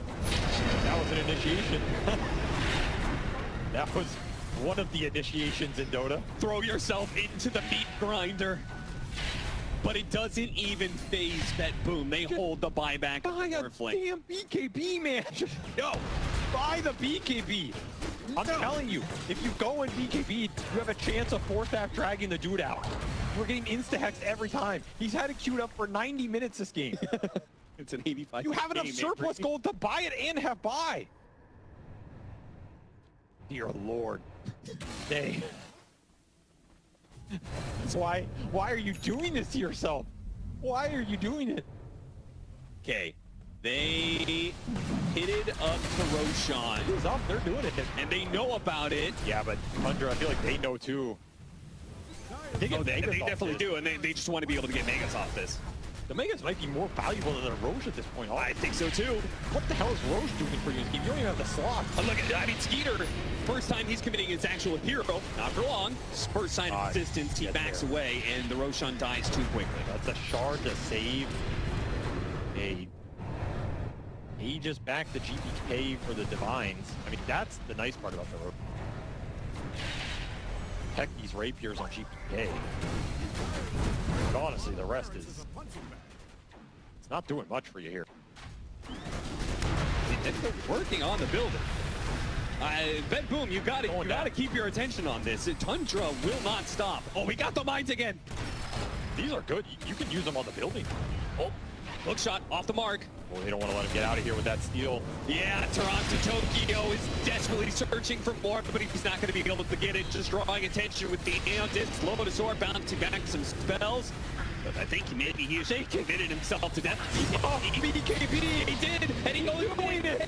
that was an initiation. That was one of the initiations in Dota. Throw yourself into the meat grinder. But it doesn't even phase Betboom. They hold the buyback. Buy a damn BKB, man. Yo, buy the BKB. I'm telling you, if you go in BKB, you have a chance of 4th dragging the dude out. We're getting insta-hex every time. He's had it queued up for 90 minutes this game. It's an 85. You have enough surplus gold to buy it and have buy. Dear Lord. Hey. Why are you doing this to yourself? Why are you doing it? Okay. They pitted up to Roshan. He's up, they're doing it. And they know about it. Yeah, but Tundra, I feel like they know too. They definitely do, and they just want to be able to get Megas off this. The Megas might be more valuable than a Roche at this point. I think so too. What the hell is Roche doing for you in this game? You don't even have the slot. Look at, I mean, Skeeter, first time he's committing his actual hero, not for long. First sign of resistance, he backs away, and the Roshan dies too quickly. That's a shard to save a Aegis back the GPK for the Divines. I mean, that's the nice part about the Roche. Heck, these rapiers on GPK. But honestly, the rest is... It's not doing much for you here. They're working on the building. Betboom, you gotta keep your attention on this. Tundra will not stop. Oh, we got the mines again. These are good. You can use them on the building. Oh, hook shot off the mark. Well, they don't want to let him get out of here with that steal. Yeah, Toronto Tokyo is desperately searching for more, but he's not going to be able to get it. Just drawing attention with the Aeon Disc, Lotus Orb, bouncing back some spells. But I think maybe he committed himself to death. BKB, he did, and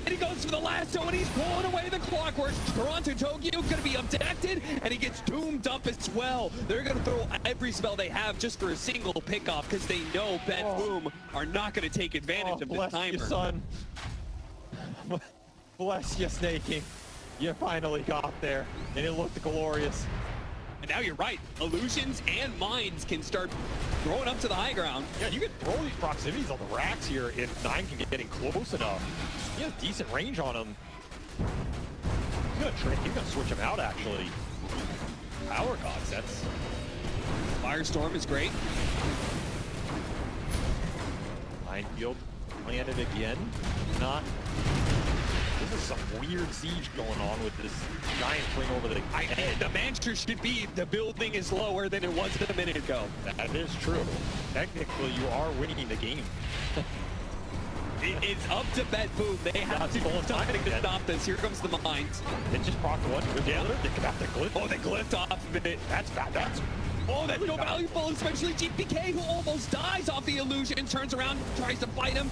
he goes for the lasso, and he's pulling away the clockwork. Toronto Tokyo going to be abducted, and he gets doomed up as well. They're going to throw every spell they have just for a single pickoff because they know Betboom are not going to take advantage of the timer. You, son. Bless you, Snaking. You finally got there, and it looked glorious. And now you're right. Illusions and Mines can start throwing up to the high ground. Yeah, you can throw these proximities on the racks here if 9 can get getting close enough. He has decent range on him. He's gonna switch him out, actually. Power God sets. Firestorm is great. Minefield planted again. Not This is some weird siege going on with this giant swing over the head. The mantra should be the building is lower than it was a minute ago. That is true. Technically, you are winning the game. It's up to Betboom. They have to do something to stop this. Here comes the mines. They just procced one with the other. They got the glyph. Oh, they glyphed off of it. That's bad. That's that's so valuable, especially GPK, who almost dies off the illusion, turns around, tries to fight him,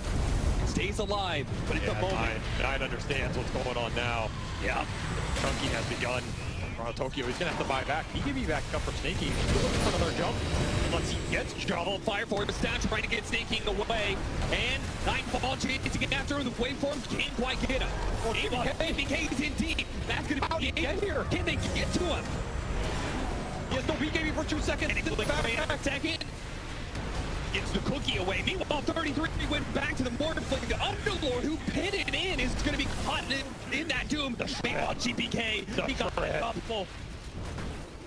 stays alive. But it's a moment. Nine understands what's going on now. Yeah. Chunking has begun. Tokyo, he's gonna have to buy back. He give me back up for snaking. Another jump. Once he gets jump. Fire for the stat, trying to get snaking away. And Nightfall chasing to get after him. The waveform can't quite get him. GPK is in deep. That's gonna be get here. Can they get to him? He has no BKB for 2 seconds. And it's back second. Gets the cookie away. Meanwhile, 33 went back to the Mortarfling. The Underlord who pitted in is going to be caught in that doom. Meanwhile, GPK, he got full.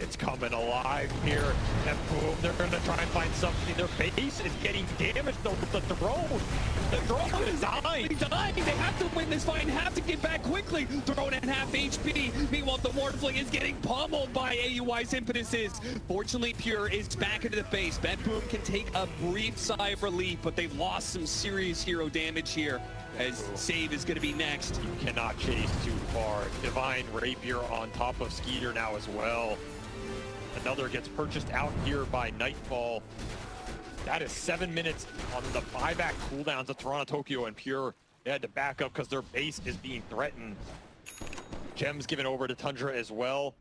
It's coming alive here. And boom, they're going to try and find something. Their base is getting damaged though with the drone. The drone is dying. They have to win this fight and have to get back quickly. Drone at half HP. Meanwhile, the Mortarfling is getting pummeled by AUI's impetuses. Fortunately, Pure is back into the base. Betboom can take a brief sigh of relief, but they've lost some serious hero damage here, as save is going to be next. You cannot chase too far. Divine Rapier on top of Skeeter now as well. Another gets purchased out here by Nightfall. That is 7 minutes on the buyback cooldowns of Toronto, Tokyo, and Pure. They had to back up because their base is being threatened. Gems given over to Tundra as well.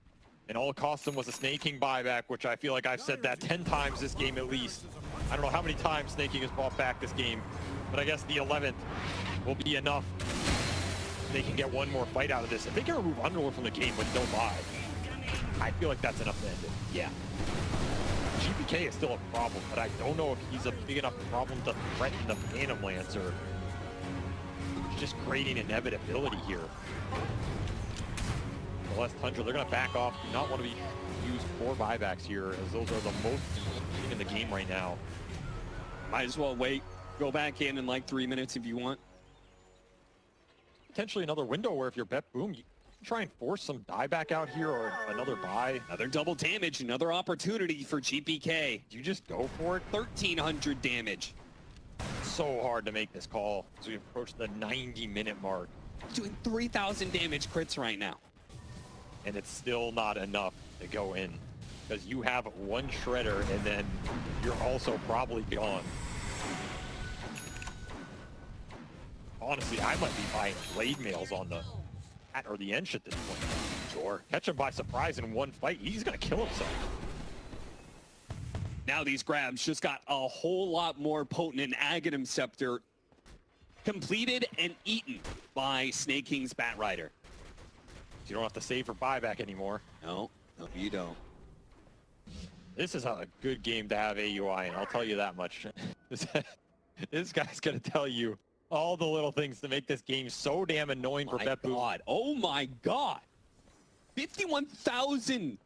And all it cost them was a snaking buyback, which I feel like I've said that 10 times this game at least. I don't know how many times snaking has bought back this game, but I guess the 11th will be enough. They can get one more fight out of this. If they can remove Underlord from the game with no buy, I feel like that's enough to end it. Yeah. GPK is still a problem, but I don't know if he's a big enough problem to threaten the Phantom Lancer. He's just creating inevitability here. Unless Tundra, they're going to back off. Do not want to be used for buybacks here, as those are the most important in the game right now. Might as well wait. Go back in like 3 minutes if you want. Potentially another window where if you're Betboom, you try and force some dieback out here or another buy. Another double damage, another opportunity for GPK. You just go for it. 1,300 damage. So hard to make this call as we approach the 90-minute mark. Doing 3,000 damage crits right now. And it's still not enough to go in because you have one shredder and then you're also probably gone. Honestly, I might be buying blade mails on the at or the Ench at this point. Sure. Catch him by surprise in one fight. He's going to kill himself. Now these grabs just got a whole lot more potent. An Aghanim Scepter completed and eaten by Snake King's Bat Rider. You don't have to save for buyback anymore. No, you don't. This is a good game to have AUI, and I'll tell you that much. This guy's going to tell you all the little things to make this game so damn annoying for Betboom. Oh my god. 51,000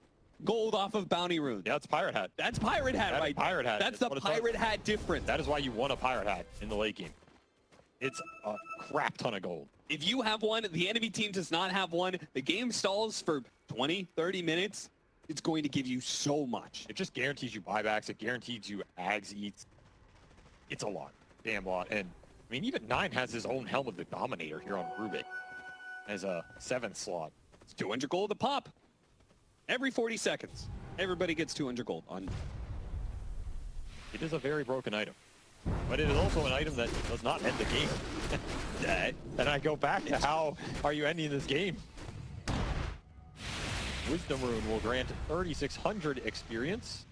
gold off of Bounty Rune. Yeah, that's Pirate Hat. That's Pirate Hat, right? Pirate Hat. That's the Pirate Hat difference. That is why you want a Pirate Hat in the late game. It's a crap ton of gold. If you have one, the enemy team does not have one, the game stalls for 20, 30 minutes. It's going to give you so much. It just guarantees you buybacks. It guarantees you Ags eats. It's a lot. Damn lot. And I mean, even 9 has his own Helm of the Dominator here on Rubik as a 7th slot. It's 200 gold a pop. Every 40 seconds. Everybody gets 200 gold on. It is a very broken item. But it is also an item that does not end the game. And I go back to how are you ending this game? Wisdom Rune will grant 3,600 experience.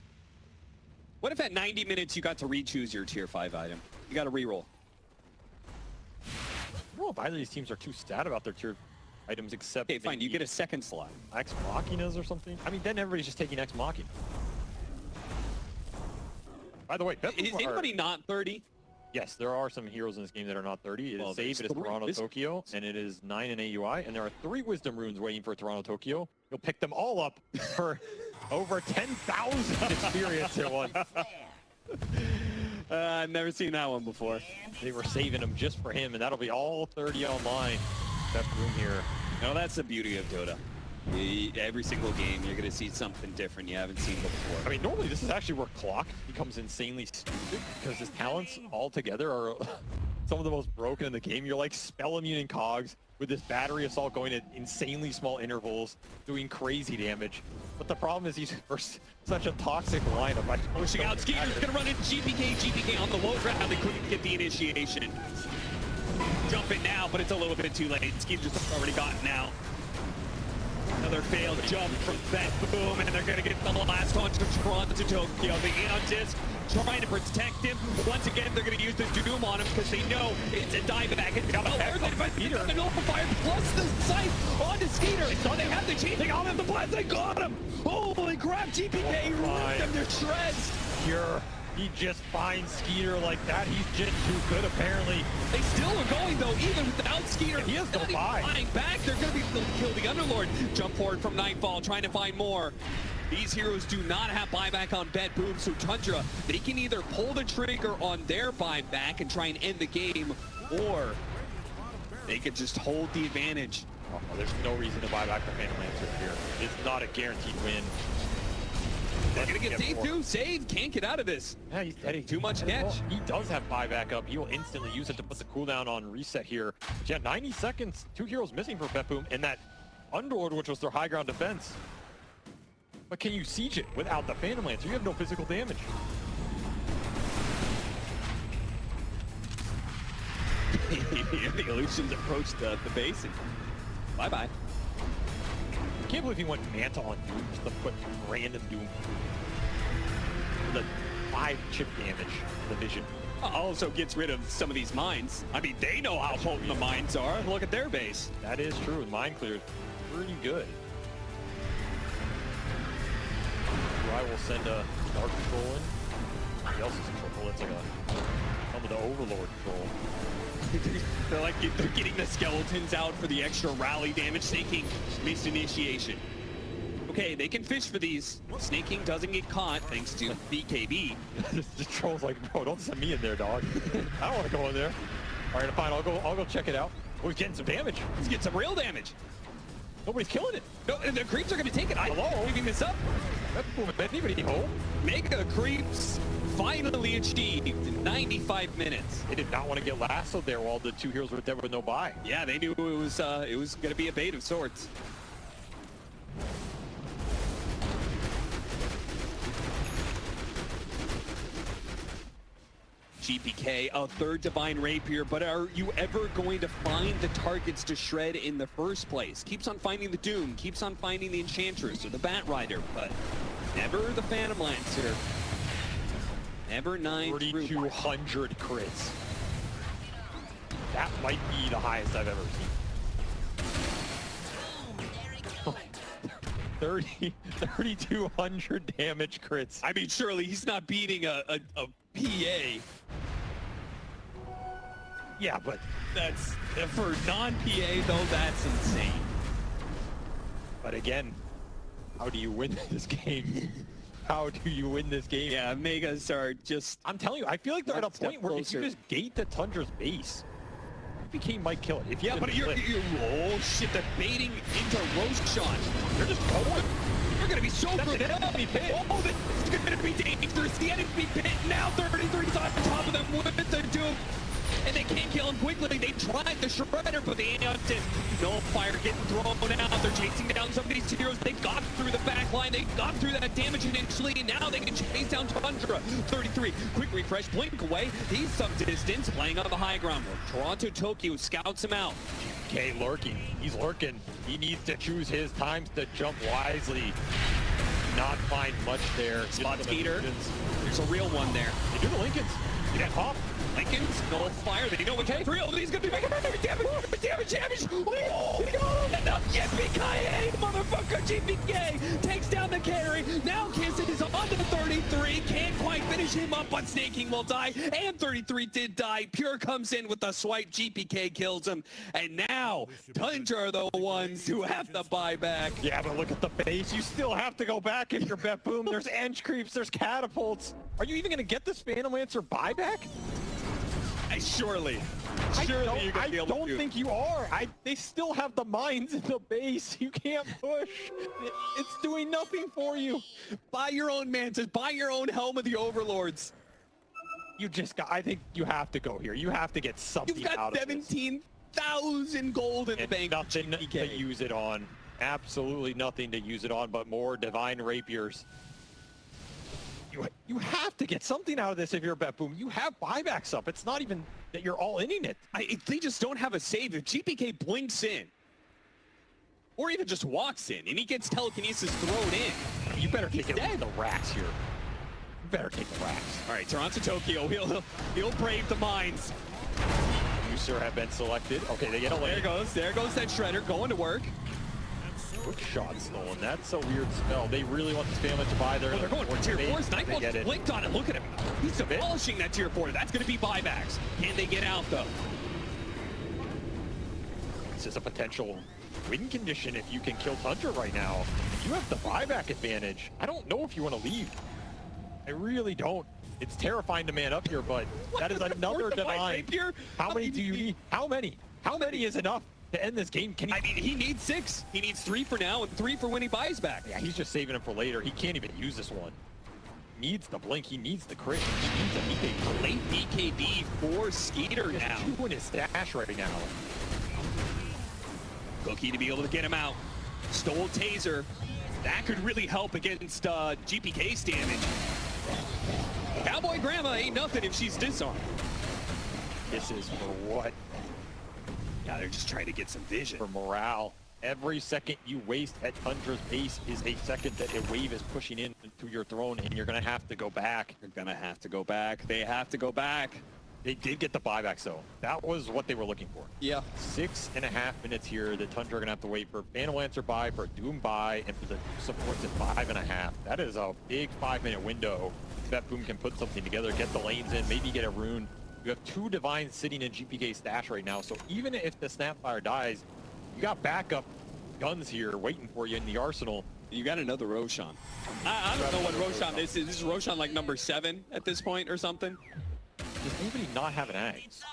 What if at 90 minutes you got to re-choose your tier 5 item? You got to re-roll. I don't know if either of these teams are too stat about their tier items except... Okay, fine. You get a second slot. Ex Machinas or something? I mean, then everybody's just taking Ex Machina. By the way, is anybody not 30? Yes, there are some heroes in this game that are not 30. It is Save, it is Toronto, Tokyo, and it is 9 in AUI, and there are 3 Wisdom Runes waiting for Toronto, Tokyo. You'll pick them all up for over 10,000 experience at once. I've never seen that one before. They were saving them just for him, and that'll be all 30 online. Betboom here. No, that's the beauty of Dota. Every single game, you're going to see something different you haven't seen before. I mean, normally this is actually where Clock becomes insanely stupid because his talents altogether are some of the most broken in the game. You're like spell immune and cogs with this battery assault going at insanely small intervals, doing crazy damage. But the problem is he's first such a toxic lineup. Pushing out, Skeeter's going to run into GPK on the low ground. They couldn't get the initiation. Jump it now, but it's a little bit too late. Skeeter's already gotten out. Another failed jump from Betboom, and they're going to get the last launch from Toronto to Tokyo. The Aeon Disc trying to protect him. Once again, they're going to use the Doom on him because they know it's a diveback. And the Nullifier plus the sight onto Skeeter. They have the cheat. They got him the blast. They got him. Holy crap, GPK ripped them to shreds. Pure. He just finds Skeeter like that. He's just too good, apparently. They still are going, though, even without Skeeter. He has no buy. Flying back. They're going to be able to kill the Underlord. Jump forward from Nightfall, trying to find more. These heroes do not have buyback on Betboom, so Tundra, they can either pull the trigger on their buyback and try and end the game, or they could just hold the advantage. Oh, there's no reason to buy back the Phantom Lancer here. It's not a guaranteed win. They're gonna get saved too. Save, can't get out of this. Yeah, he's steady. Too much catch. Well, he does have buyback up. He will instantly use it to put the cooldown on reset here. But yeah, 90 seconds. 2 heroes missing for Betboom, and that Underlord, which was their high ground defense. But can you siege it without the Phantom Lancer? You have no physical damage. The Illusions approach the base and bye-bye. I can't believe he went Manta on Doom just to put random Doom. The 5 chip damage division. Also gets rid of some of these mines. I mean, they know how potent the mines are. Look at their base. That is true. Mine cleared pretty good. I will send a Dark Control in. Somebody else is in trouble. It's like some of the Overlord control. They're getting the skeletons out for the extra rally damage. Snaking missed initiation. Okay, they can fish for these. Snaking doesn't get caught thanks to BKB. The troll's like, bro, don't send me in there, dog. I don't want to go in there. All right, fine. I'll go check it out. Oh, he's getting some damage. He's getting some real damage. Nobody's killing it. No, the creeps are going to take it. Hello? Leaving this up. Anybody home? Mega creeps finally achieved 95 minutes. They did not want to get lassoed there while the 2 heroes were dead with no buy. Yeah, they knew it was going to be a bait of sorts. GPK, a 3rd Divine Rapier, but are you ever going to find the targets to shred in the first place? Keeps on finding the Doom, keeps on finding the Enchantress or the Bat Rider, but never the Phantom Lancer. Never 9 3,200 crits. That might be the highest I've ever seen. 3,200 damage crits. I mean, surely he's not beating a PA. Yeah, but That's, for non-PA though, that's insane. But again, how do you win this game? How do you win this game? Yeah, Megas are just... I'm telling you, I feel like they're at a point where if you just gate the Tundra's base, BK might kill it. If you but you're oh shit, the baiting into roast shot. They're just going. You're gonna be so good. Enemy pit. Oh, this is gonna be dangerous. The enemy pit now, 33's on top of them with the Doom. And they can't kill him quickly. They tried the Shredder, but the Aeon Disc, no fire getting thrown out. They're chasing down some of these heroes. They got through the back line. They got through that damage initially, and now they can chase down Tundra. 33, quick refresh, blink away. He's some distance, playing on the high ground. Toronto Tokyo scouts him out. Okay, lurking. He's lurking. He needs to choose his times to jump wisely. Not find much there. Spot Skeeter. There's a real one there. They do the Lincolns. Yeah, pop. Lincoln's no fire. They know what kind of real. He's gonna be making damage. Oh, enough. Yes, BKA, motherfucker. GPK takes down the carry. Now Kiss is on to 33. Can't quite finish him up, but Snaking will die. And 33 did die. Pure comes in with the swipe. GPK kills him. And now Tundra are the ones who have the buyback. Yeah, but look at the base. You still have to go back if you're Betboom. There's Ench creeps. There's catapults. Are you even going to get this Phantom Lancer buyback? Surely I you're gonna be able to don't do it. think you are. They still have the mines in the base. You can't push. It's doing nothing for you. Buy your own mantis. Buy your own Helm of the Overlords. I think you have to go here. You have to get something You've got out of this. 17,000 gold in the And bank. nothing to GPK. use it on. Absolutely nothing to use it on, but more divine rapiers. You have to get something out of this if you're Betboom. You have buybacks up. It's not even that you're all in it. They just don't have a save. If GPK blinks in, or even just walks in, and he gets telekinesis thrown in, You better he's take dead. the racks here. You better take the racks. All right, Toronto Tokyo, he'll brave the mines. You, sir, have been selected. Okay, they get a lane. There goes that Shredder going to work. Good shot, Stolen. That's a weird spell. They really want this family to buy their... Oh, they're going for tier 4. They Nightball get just it. blinked on it. Look at him. He's demolishing that tier 4. That's going to be buybacks. Can they get out, though? This is a potential win condition if you can kill Tundra right now. You have the buyback advantage. I don't know if you want to leave. I really don't. It's terrifying to man up here, but that is another divine. How many do you need? How many? How many is enough to end this game? Can he? I mean, he needs 6. He needs 3 for now and 3 for when he buys back. Yeah, he's just saving him for later. He can't even use this one. He needs the blink. He needs the crit. He needs a BKB. Late BKB for Skeeter now. 2 in his stash right now. Cookie to be able to get him out. Stole Taser. That could really help against GPK's damage. Cowboy Grandma ain't nothing if she's disarmed. This is for what? Yeah, they're just trying to get some vision. For morale. Every second you waste at Tundra's base is a second that a wave is pushing in to your throne, and you're going to have to go back. They're going to have to go back. They have to go back. They did get the buybacks, though. That was what they were looking for. Yeah. 6.5 minutes here that Tundra are going to have to wait for Phantom Lancer buy, for Doom buy, and for the supports at 5.5. That is a big 5-minute window. Betboom can put something together, get the lanes in, maybe get a rune. You have 2 divines sitting in GPK stash right now, so even if the Snapfire dies, you got backup guns here waiting for you in the arsenal. You got another Roshan. I don't know what Roshan is. Is this Roshan like number 7 at this point or something? Does anybody not have an Axe?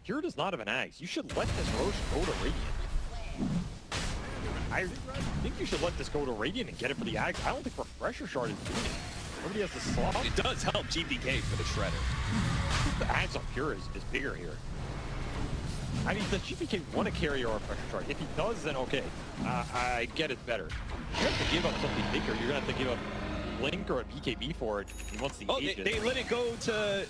Cure does not have an Axe. You should let this Roche go to Radiant. I think you should let this go to Radiant and get it for the Axe. I don't think Refresher Shard is doing it. Nobody has the slot. It does help GPK for the Shredder. The Axe on Pure is bigger here. I mean, does GPK want to carry a Refresher Shard? If he does, then okay. I get it better. You have to give up something bigger. You're going to have to give up Blink or a BKB for it. He wants the Aegis. They let it go to...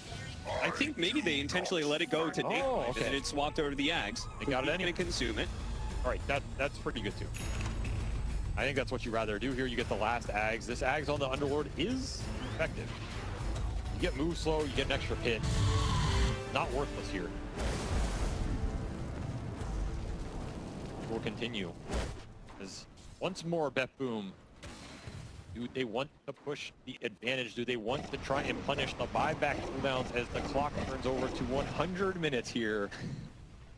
I think maybe they intentionally let it go to Daylight, okay. and it swapped over to the Ags. They got it anyway. Going to consume it. All right, that's pretty good too. I think that's what you rather do here. You get the last Ags. This Ags on the Underlord is effective. You get move slow, you get an extra hit. Not worthless here. We'll continue. As once more, Betboom. Do they want to push the advantage? Do they want to try and punish the buyback cooldowns as the clock turns over to 100 minutes here?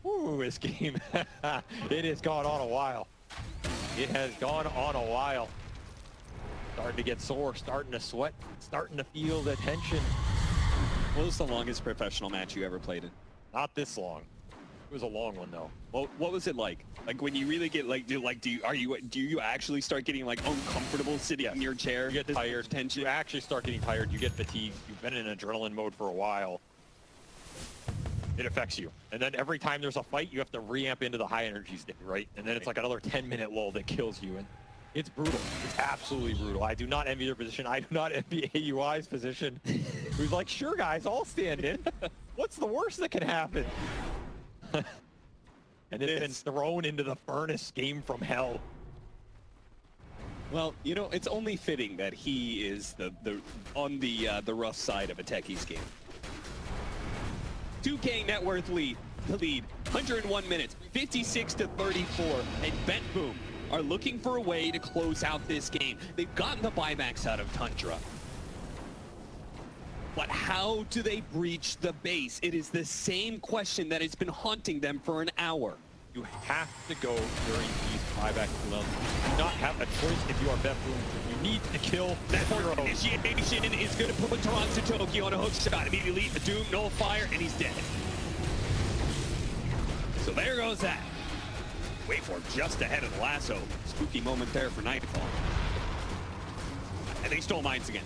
Ooh, this game. It has gone on a while. It has gone on a while. Starting to get sore, starting to sweat, starting to feel the tension. What was the longest professional match you ever played in? Not this long. It was a long one though. Well, what was it like? Like when you really get like, do you actually start getting like uncomfortable sitting in your chair? You get tired. Tension. You actually start getting tired. You get fatigued. You've been in adrenaline mode for a while. It affects you. And then every time there's a fight, you have to re-amp into the high energy state, right? And then it's like another 10-minute lull that kills you. And it's brutal. It's absolutely brutal. I do not envy their position. I do not envy AUI's position. Who's like, sure guys, I'll stand in. What's the worst that can happen? And then been thrown into the furnace game from hell. Well, you know, it's only fitting that he is on the rough side of a Techie's game. 2K net worth lead, 101 minutes, 56-34, and Betboom are looking for a way to close out this game. They've gotten the buybacks out of Tundra. But how do they breach the base? It is the same question that has been haunting them for an hour. You have to go during these buyback cooldowns. You do not have a choice if you are Betboom. You need to kill That Hero. initiation is going to put Toronto Tokyo on a hook shot. Immediately, a Doom, nullfire, and he's dead. there goes that. Wait for it, just ahead of the lasso. Spooky moment there for Nightfall. And they stole mines again.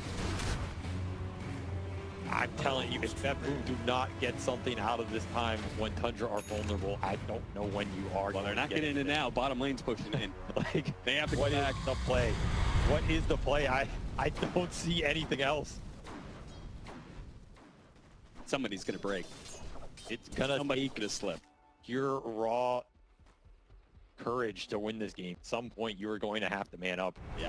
I'm telling you, if Betboom do not get something out of this time when Tundra are vulnerable, I don't know when you are. Well, they're not getting it now. Bottom lane's pushing in. Like, They have to what go is back. the play? What is the play? I don't see anything else. Somebody's going to break. It's gonna Somebody's take going to slip. pure raw courage to win this game. At some point, you are going to have to man up. Yeah.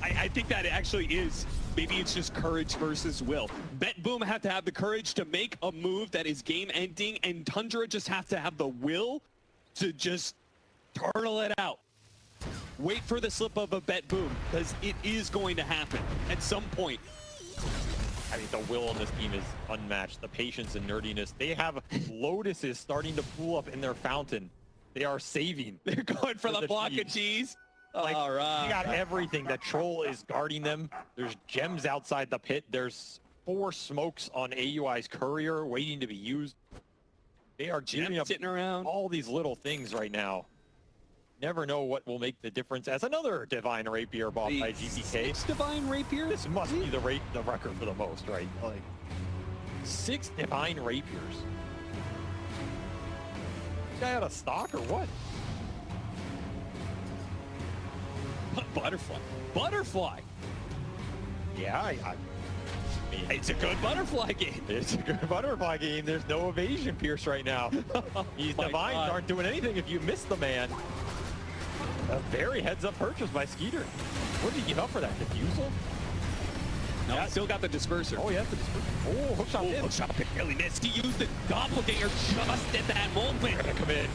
I think that actually is, maybe it's just courage versus will. Betboom have to have the courage to make a move that is game ending, and Tundra just have to have the will to just turtle it out. Wait for the slip of a Betboom, because it is going to happen at some point. I mean, the will on this team is unmatched. The patience and nerdiness. They have lotuses starting to pool up in their fountain. They are saving. They're going for the block of cheese. cheese. Like, All right. they got everything. The troll is guarding them. There's gems outside the pit. There's 4 smokes on AUI's courier waiting to be used. They are gearing up Sitting around. all these little things right now. Never know what will make the difference. As another Divine Rapier bought by GPK. Divine Rapier? This must be the record for the most, right? Like 6 Divine Rapiers. This guy out of stock or what? Butterfly. Butterfly. Yeah, I mean, It's a good butterfly game. it's a good butterfly game. There's no evasion Pierce right now. These My Divines God. aren't doing anything if you miss the man. A very heads-up purchase by Skeeter. What did he give up for that? Diffusal? No, still got the disperser. Oh, yeah, the dispersion. Oh, hook shot in. Hook shot barely missed. He used the doppelganger just at that moment. Come in.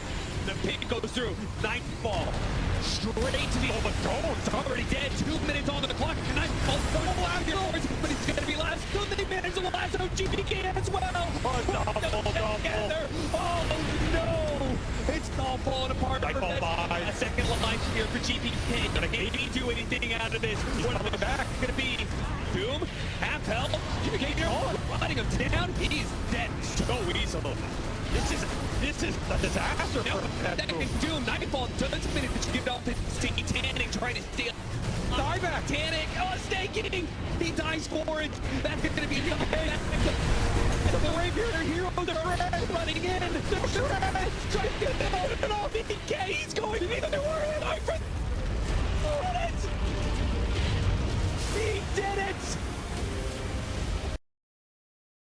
The pick goes through. Nightfall. Straight to the overthrow. It's already dead. 2 minutes on the clock. Nightfall. Oh, afterwards. But he's going to be last. 2 minutes of the last. GPK as well. Double. Together. Oh, no. It's all falling apart. Nightfall by. A second line here for GPK. Can he do anything out of this? What are the back going to be? Doom, half health. GPK here. Riding him down. He's dead so easily. This is a disaster for Betboom. Doom, Nightfall doesn't finish, but you give it off to Tanning trying to steal. Dieback. Tanning, staking. He dies for it. That's going to be the the Rapier hero, the Shred running in. The Shred trying to get it off. BK, he's going to be the worst.